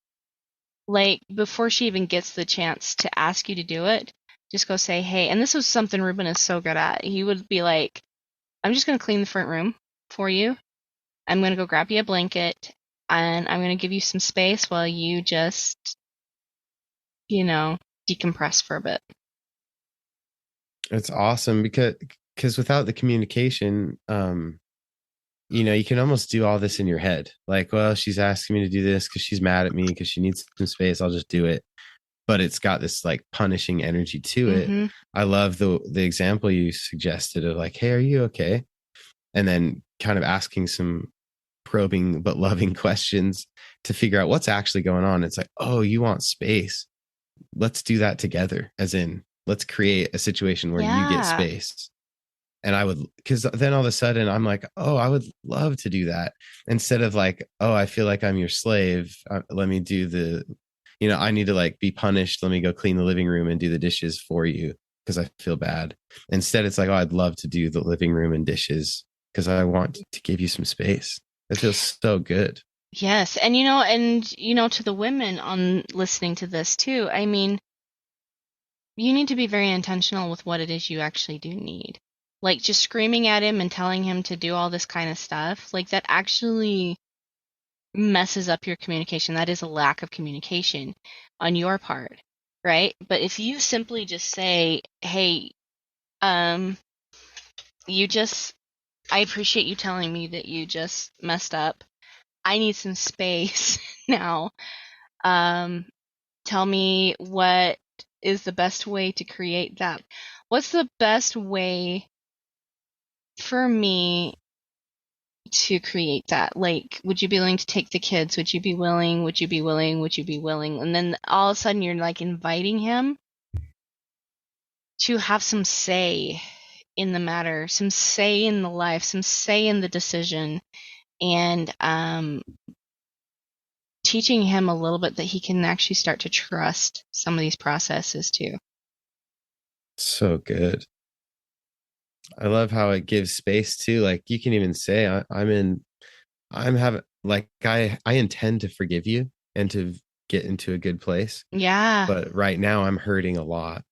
Like, before she even gets the chance to ask you to do it, just go say, hey, and this was something Ruben is so good at. He would be like, I'm just going to clean the front room for you. I'm going to go grab you a blanket and I'm going to give you some space while you just, decompress for a bit. It's awesome because without the communication, you can almost do all this in your head. Like, well, she's asking me to do this because she's mad at me because she needs some space. I'll just do it. But it's got this like punishing energy to it. Mm-hmm. I love the example you suggested of like, hey, are you okay? And then kind of asking some probing but loving questions to figure out what's actually going on. It's like, oh, you want space. Let's do that together. As in, let's create a situation where you get Yeah. space. And I would, because then all of a sudden I'm like, oh, I would love to do that instead of like, oh, I feel like I'm your slave. Let me do I need to like be punished. Let me go clean the living room and do the dishes for you because I feel bad. Instead, it's like, oh, I'd love to do the living room and dishes because I want to give you some space. It feels so good. Yes, to the women on listening to this too, I mean, you need to be very intentional with what it is you actually do need. Like just screaming at him and telling him to do all this kind of stuff, like that actually messes up your communication. That is a lack of communication on your part, right? But if you simply just say, "Hey, um, you just I appreciate you telling me that you just messed up. I need some space now. Um, Tell me what is the best way to create that. What's the best way for me to create that? Like, would you be willing to take the kids? Would you be willing? Would you be willing? Would you be willing? And then all of a sudden you're like inviting him to have some say in the matter, some say in the life, some say in the decision, and teaching him a little bit that he can actually start to trust some of these processes too. So good. I love how it gives space too. Like you can even say, I'm having like I intend to forgive you and to get into a good place, Yeah. but right now I'm hurting a lot.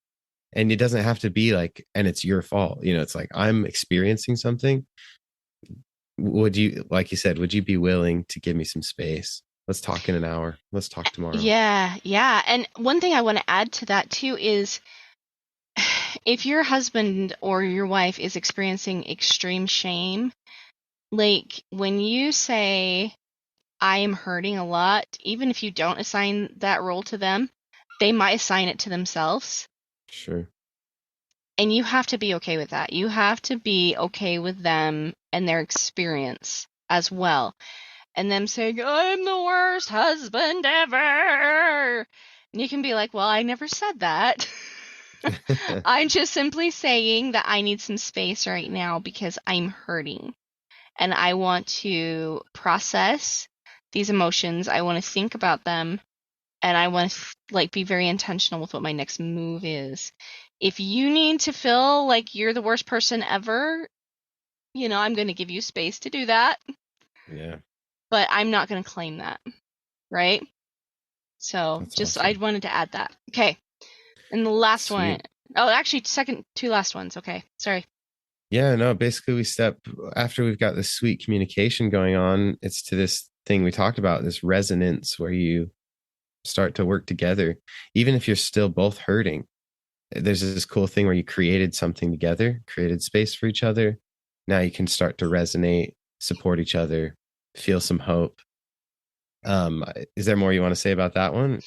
And it doesn't have to be like, and it's your fault. It's like I'm experiencing something. Would you, like you said, would you be willing to give me some space? Let's talk in an hour. Let's talk tomorrow. Yeah, yeah. And one thing I want to add to that too is if your husband or your wife is experiencing extreme shame, like when you say, I am hurting a lot, even if you don't assign that role to them, they might assign it to themselves. Sure. And you have to be okay with that. You have to be okay with them and their experience as well. And them saying, I'm the worst husband ever. And you can be like, well, I never said that. I'm just simply saying that I need some space right now because I'm hurting and I want to process these emotions. I want to think about them and I want to like be very intentional with what my next move is. If you need to feel like you're the worst person ever, I'm going to give you space to do that, Yeah. but I'm not going to claim that, right? So That's just I awesome. wanted to add that. Okay. And the last one. Sweet. Oh, actually, two last ones. Okay. Sorry. Yeah, no, basically we step after we've got this sweet communication going on, it's to this thing we talked about, this resonance where you start to work together, even if you're still both hurting. There's this cool thing where you created something together, created space for each other. Now you can start to resonate, support each other, feel some hope. Is there more you want to say about that one?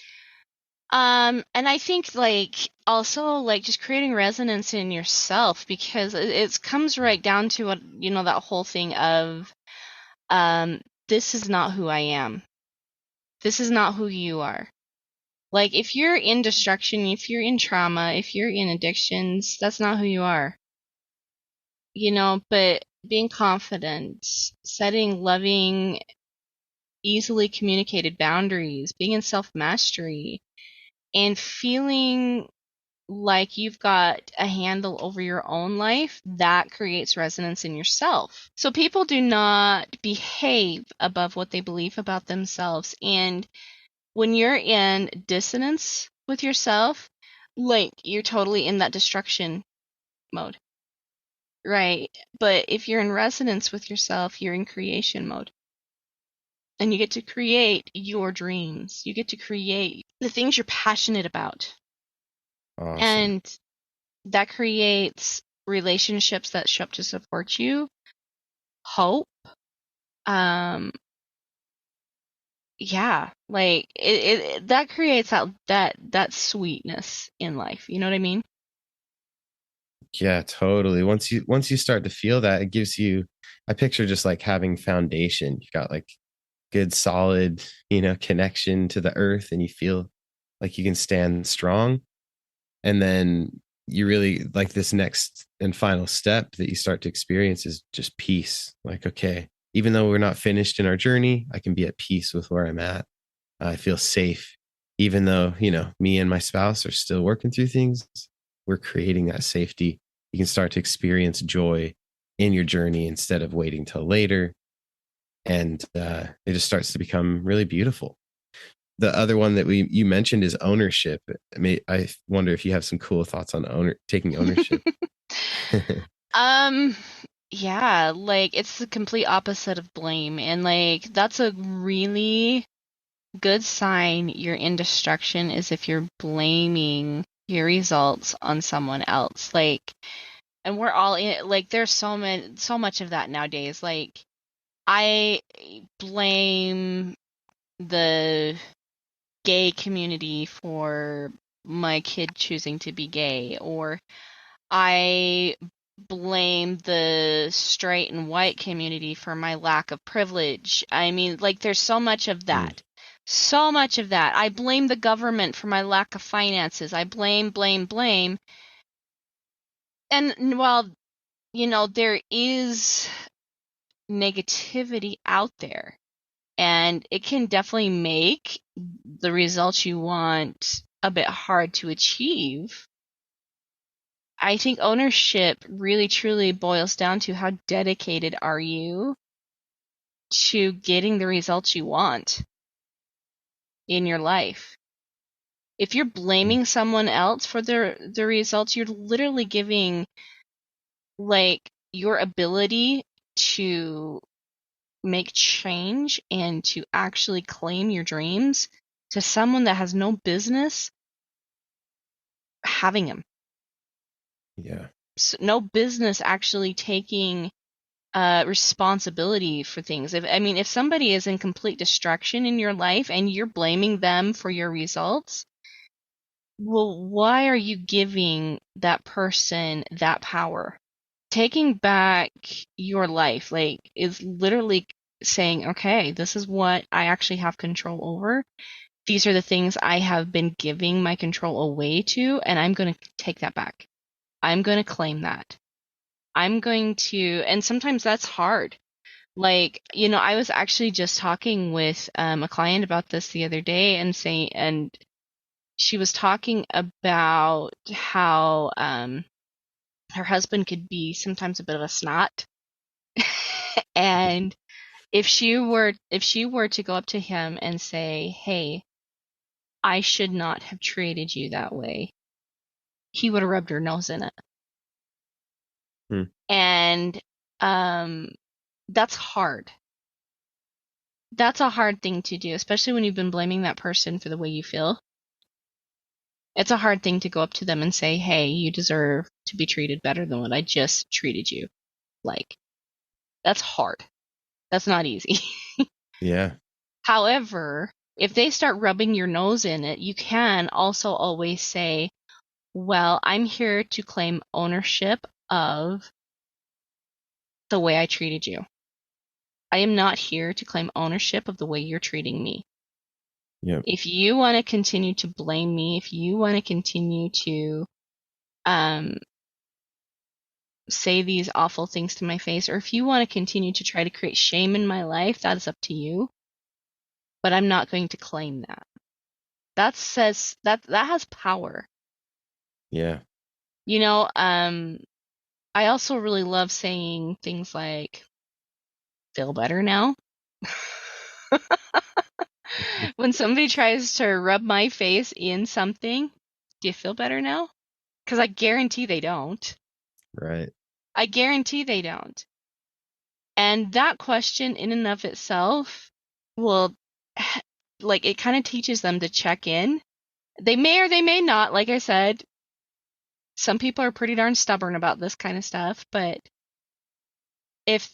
And I think like also like just creating resonance in yourself because it comes right down to what that whole thing of this is not who I am. This is not who you are. Like if you're in destruction, if you're in trauma, if you're in addictions, that's not who you are. But being confident, setting loving, easily communicated boundaries, being in self-mastery, and feeling like you've got a handle over your own life, that creates resonance in yourself. So people do not behave above what they believe about themselves. And when you're in dissonance with yourself, like you're totally in that destruction mode, right? But if you're in resonance with yourself, you're in creation mode. And you get to create your dreams. You get to create the things you're passionate about. Awesome. And that creates relationships that show up to support you, hope. Um, yeah, like that creates that sweetness in life. You know what I mean? Yeah, totally. Once you start to feel that, it gives you, I picture just like having foundation. You got like good solid, connection to the earth and you feel like you can stand strong. And then you really like this next and final step that you start to experience is just peace. Like, okay, even though we're not finished in our journey, I can be at peace with where I'm at. I feel safe even though, me and my spouse are still working through things, we're creating that safety. You can start to experience joy in your journey instead of waiting till later. And it just starts to become really beautiful. The other one that you mentioned is ownership. I wonder if you have some cool thoughts on taking ownership. Um, yeah, like it's the complete opposite of blame. And like that's a really good sign you're in destruction is if you're blaming your results on someone else. Like, and we're all in, like, there's so much of that nowadays. Like, I blame the gay community for my kid choosing to be gay, or I blame the straight and white community for my lack of privilege. I mean, like, there's so much of Mm, that. So much of that. I blame the government for my lack of finances. I blame, blame, blame. And while, there is negativity out there, and it can definitely make the results you want a bit hard to achieve. I think ownership really truly boils down to how dedicated are you to getting the results you want in your life. If you're mm, blaming someone else for the results, you're literally giving like your ability to make change and to actually claim your dreams to someone that has no business having them. yeah. So no business actually taking responsibility for things. If somebody is in complete destruction in your life and you're blaming them for your results, well, why are you giving that person that power? Taking back your life, like, is literally saying, okay, this is what I actually have control over. These are the things I have been giving my control away to, and I'm going to take that back. I'm going to claim that. I'm going to, and sometimes that's hard. Like, I was actually just talking with a client about this the other day and she was talking about how her husband could be sometimes a bit of a snot. And if she were to go up to him and say, "Hey, I should not have treated you that way," he would have rubbed her nose in it. Mm, And um, that's hard. That's a hard thing to do, especially when you've been blaming that person for the way you feel. It's a hard thing to go up to them and say, "Hey, you deserve to be treated better than what I just treated you." Like, that's hard. That's not easy. yeah. However, if they start rubbing your nose in it, you can also always say, "Well, I'm here to claim ownership of the way I treated you. I am not here to claim ownership of the way you're treating me. Yeah. If you want to continue to blame me, if you want to continue to um, say these awful things to my face, or if you want to continue to try to create shame in my life, that is up to you. But I'm not going to claim that." That says that has power. Yeah. I also really love saying things like, "Feel better now." When somebody tries to rub my face in something, do you feel better now? Because I guarantee they don't. Right. I guarantee they don't. And that question in and of itself will, like, it kind of teaches them to check in. They may or they may not. Like I said, some people are pretty darn stubborn about this kind of stuff, but if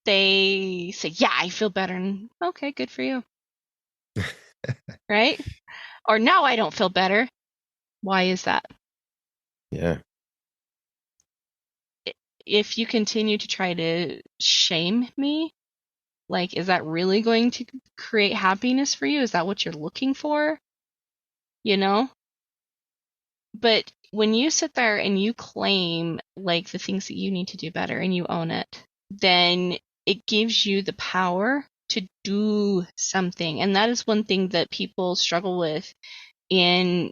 they say, "Yeah, I feel better," and okay, good for you, right? Or, "Now I don't feel better." Why is that? Yeah. If you continue to try to shame me, like, is that really going to create happiness for you? Is that what you're looking for? You know? But when you sit there and you claim, like, the things that you need to do better and you own it, then it gives you the power to do something. And that is one thing that people struggle with in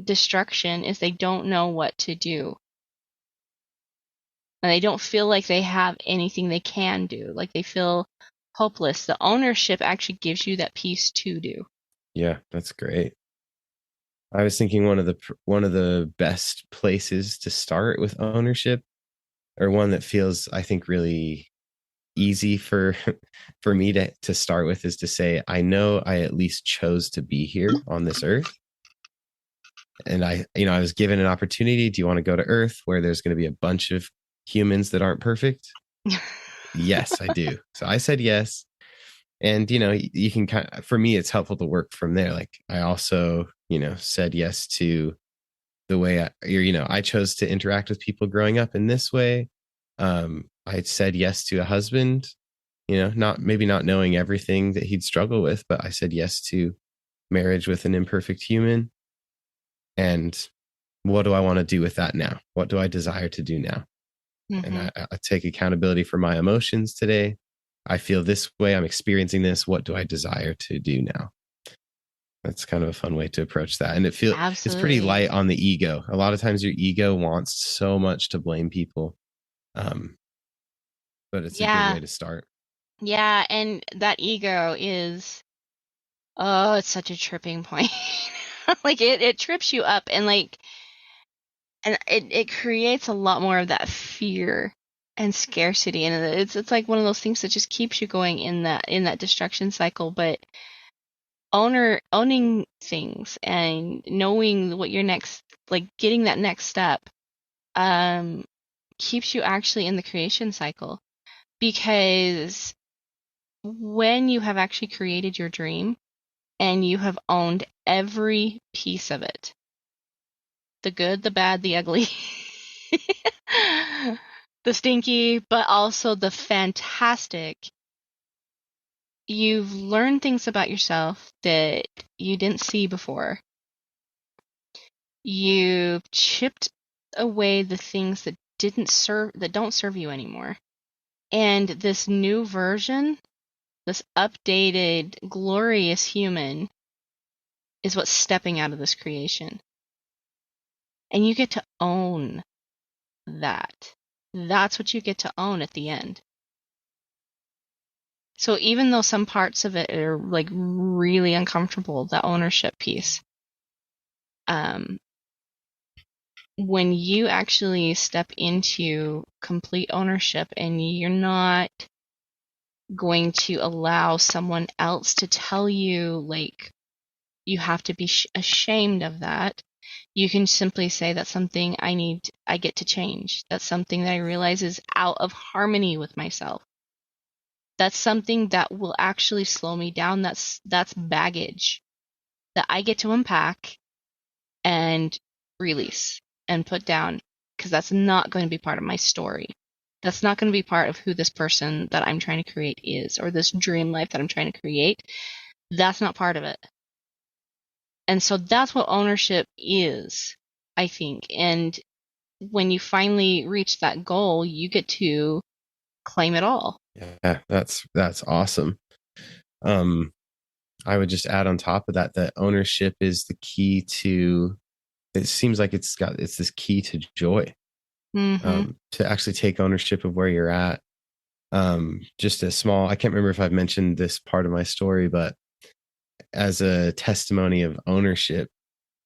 destruction, is they don't know what to do. And they don't feel like they have anything they can do. Like they feel hopeless. The ownership actually gives you that peace to do. Yeah, that's great. I was thinking one of the best places to start with ownership, or one that feels, I think, really easy for for me to start with, is to say, I know I at least chose to be here on this earth. And I was given an opportunity. Do you want to go to Earth where there's going to be a bunch of humans that aren't perfect? Yes, I do. So I said yes. And you can kind of, for me, it's helpful to work from there. Like I also, said yes to the way I chose to interact with people growing up in this way. I said yes to a husband, not knowing everything that he'd struggle with, but I said yes to marriage with an imperfect human. And what do I want to do with that now? What do I desire to do now? And I take accountability for my emotions today. I feel this way. I'm experiencing this. What do I desire to do now? That's kind of a fun way to approach that. And it's pretty Absolutely. light on the ego. A lot of times your ego wants so much to blame people. But it's a good Yeah. way to start. Yeah. And that ego is, oh, it's such a tripping point. Like it trips you up, and it creates a lot more of that fear and scarcity. And it's like one of those things that just keeps you going in that destruction cycle. But owning things and knowing what your next, like getting that next step, um keeps you actually in the creation cycle. Because when you have actually created your dream and you have owned every piece of it, the good, the bad, the ugly, the stinky, but also the fantastic, you've learned things about yourself that you didn't see before. You've chipped away the things that don't serve you anymore. And this new version, this updated, glorious human, is what's stepping out of this creation. And you get to own that. That's what you get to own at the end. So even though some parts of it are like really uncomfortable, the ownership piece, um, when you actually step into complete ownership and you're not going to allow someone else to tell you, like, you have to be ashamed of that. You can simply say, that's something I get to change. That's something that I realize is out of harmony with myself. That's something that will actually slow me down. That's baggage that I get to unpack and release and put down, because that's not going to be part of my story. That's not going to be part of who this person that I'm trying to create is, or this dream life that I'm trying to create. That's not part of it. And so that's what ownership is, I think. And when you finally reach that goal, you get to claim it all. Yeah, that's awesome. Um, I would just add on top of that ownership is the key to. It seems like it's this key to joy. To actually take ownership of where you're at. Just a small. I can't remember if I've mentioned this part of my story, but as a testimony of ownership,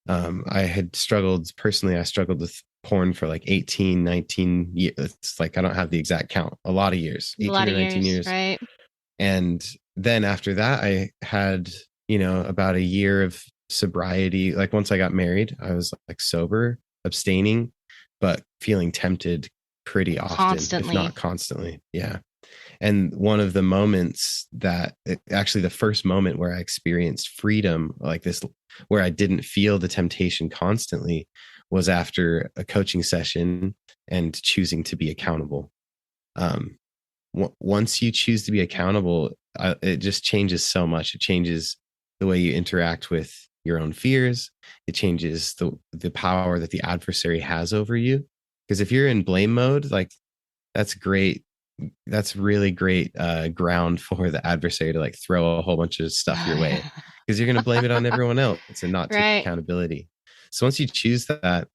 I had struggled personally. I struggled with porn for like 18, 19 years. It's like, I don't have the exact count, a lot of years, A 18 lot or of 19 years, years. right? And then after that, I had, about a year of sobriety. Like once I got married, I was like sober, abstaining, but feeling tempted pretty often, if Constantly. not constantly. Yeah. And one of the moments actually the first moment where I experienced freedom like this, where I didn't feel the temptation constantly, was after a coaching session and choosing to be accountable. Um, Once you choose to be accountable, it just changes so much. It changes the way you interact with your own fears. It changes the power that the adversary has over you. Because if you're in blame mode, like, that's great. that's really great ground for the adversary to like throw a whole bunch of stuff your way, because you're going to blame it on everyone else and not take Right. accountability. So once you choose that,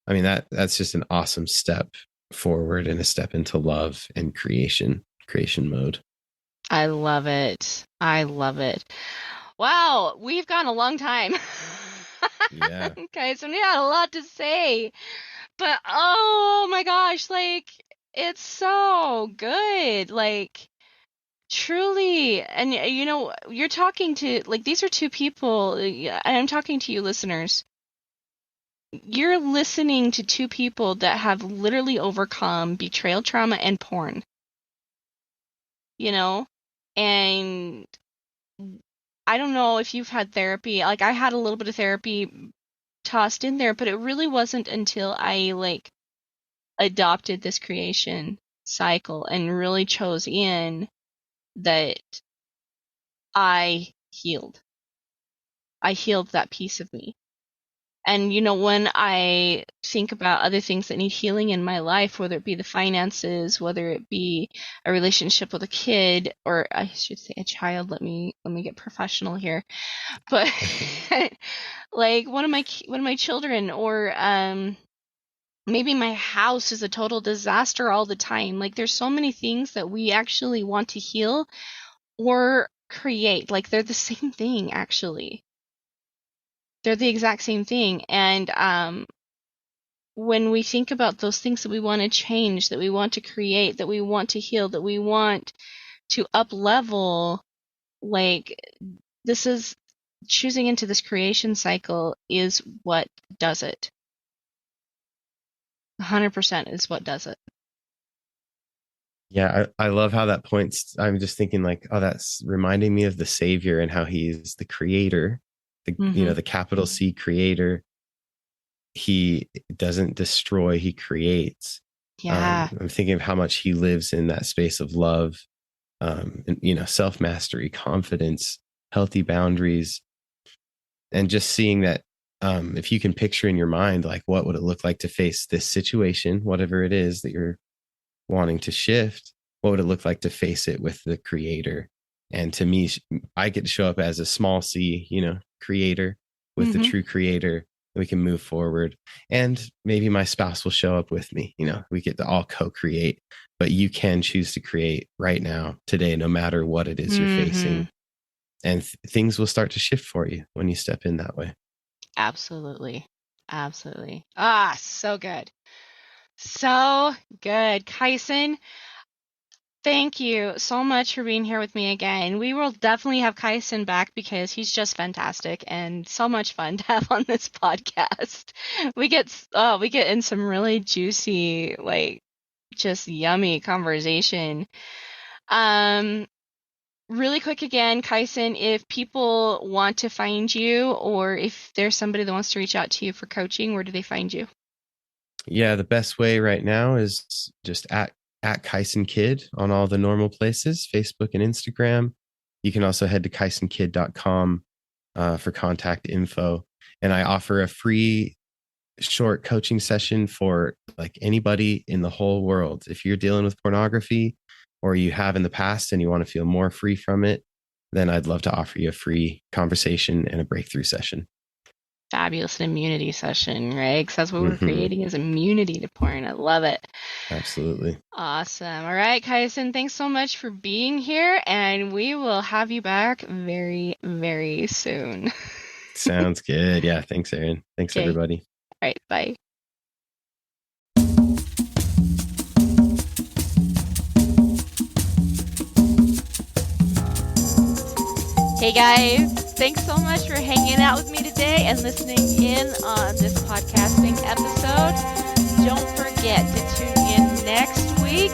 I mean, that's just an awesome step forward and a step into love and creation mode. I love it. I love it. Wow, we've gone a long time. Yeah. Okay, so we had a lot to say. But oh my gosh, like it's so good. Like truly. And you know, you're talking to like these are two people, and I'm talking to you listeners. You're listening to two people that have literally overcome betrayal trauma and porn. You know? And I don't know if you've had therapy. Like I had a little bit of therapy tossed in there, but it really wasn't until I like adopted this creation cycle and really chose in that I healed. I healed that piece of me. And you know, when I think about other things that need healing in my life, whether it be the finances, whether it be a relationship with a kid, or I should say a child, let me get professional here. But like one of my children, or maybe my house is a total disaster all the time. Like there's so many things that we actually want to heal or create. Like they're the same thing, actually. They're the exact same thing. And when we think about those things that we want to change, that we want to create, that we want to heal, that we want to up level, like this is choosing into this creation cycle is what does it. 100% is what does it. Yeah, I love how that points. I'm just thinking like, oh, that's reminding me of the Savior and how he's the creator, Mm-hmm. the capital C creator. He doesn't destroy, he creates. Yeah. I'm thinking of how much he lives in that space of love, and, self-mastery, confidence, healthy boundaries, and just seeing that, if you can picture in your mind, like, what would it look like to face this situation, whatever it is that you're wanting to shift, what would it look like to face it with the creator? And to me, I get to show up as a small c, creator with the Mm-hmm. true creator. We can move forward, and maybe my spouse will show up with me. We get to all co-create, but you can choose to create right now, today, no matter what it is you're Mm-hmm. facing. And things will start to shift for you when you step in that way. Absolutely. Absolutely. Ah, so good. So good. Kyson, thank you so much for being here with me again. We will definitely have Kyson back because he's just fantastic and so much fun to have on this podcast. We get in some really juicy, like just yummy conversation. Um, Really quick again, Kyson, if people want to find you or if there's somebody that wants to reach out to you for coaching, where do they find you? Yeah, the best way right now is just at Kyson Kidd on all the normal places, Facebook and Instagram. You can also head to kysonkid.com for contact info. And I offer a free short coaching session for like anybody in the whole world. If you're dealing with pornography or you have in the past and you want to feel more free from it, then I'd love to offer you a free conversation and a breakthrough session. Fabulous, an immunity session, right? Because that's what we're Mm-hmm. creating is immunity to porn. I love it. Absolutely. Awesome. All right, Kyson, thanks so much for being here, and we will have you back very, very soon. Sounds good. Yeah. Thanks, Aaron. Thanks, Okay. everybody. All right, bye. Hey guys, thanks so much for hanging out with me today and listening in on this podcasting episode. Don't forget to tune in next week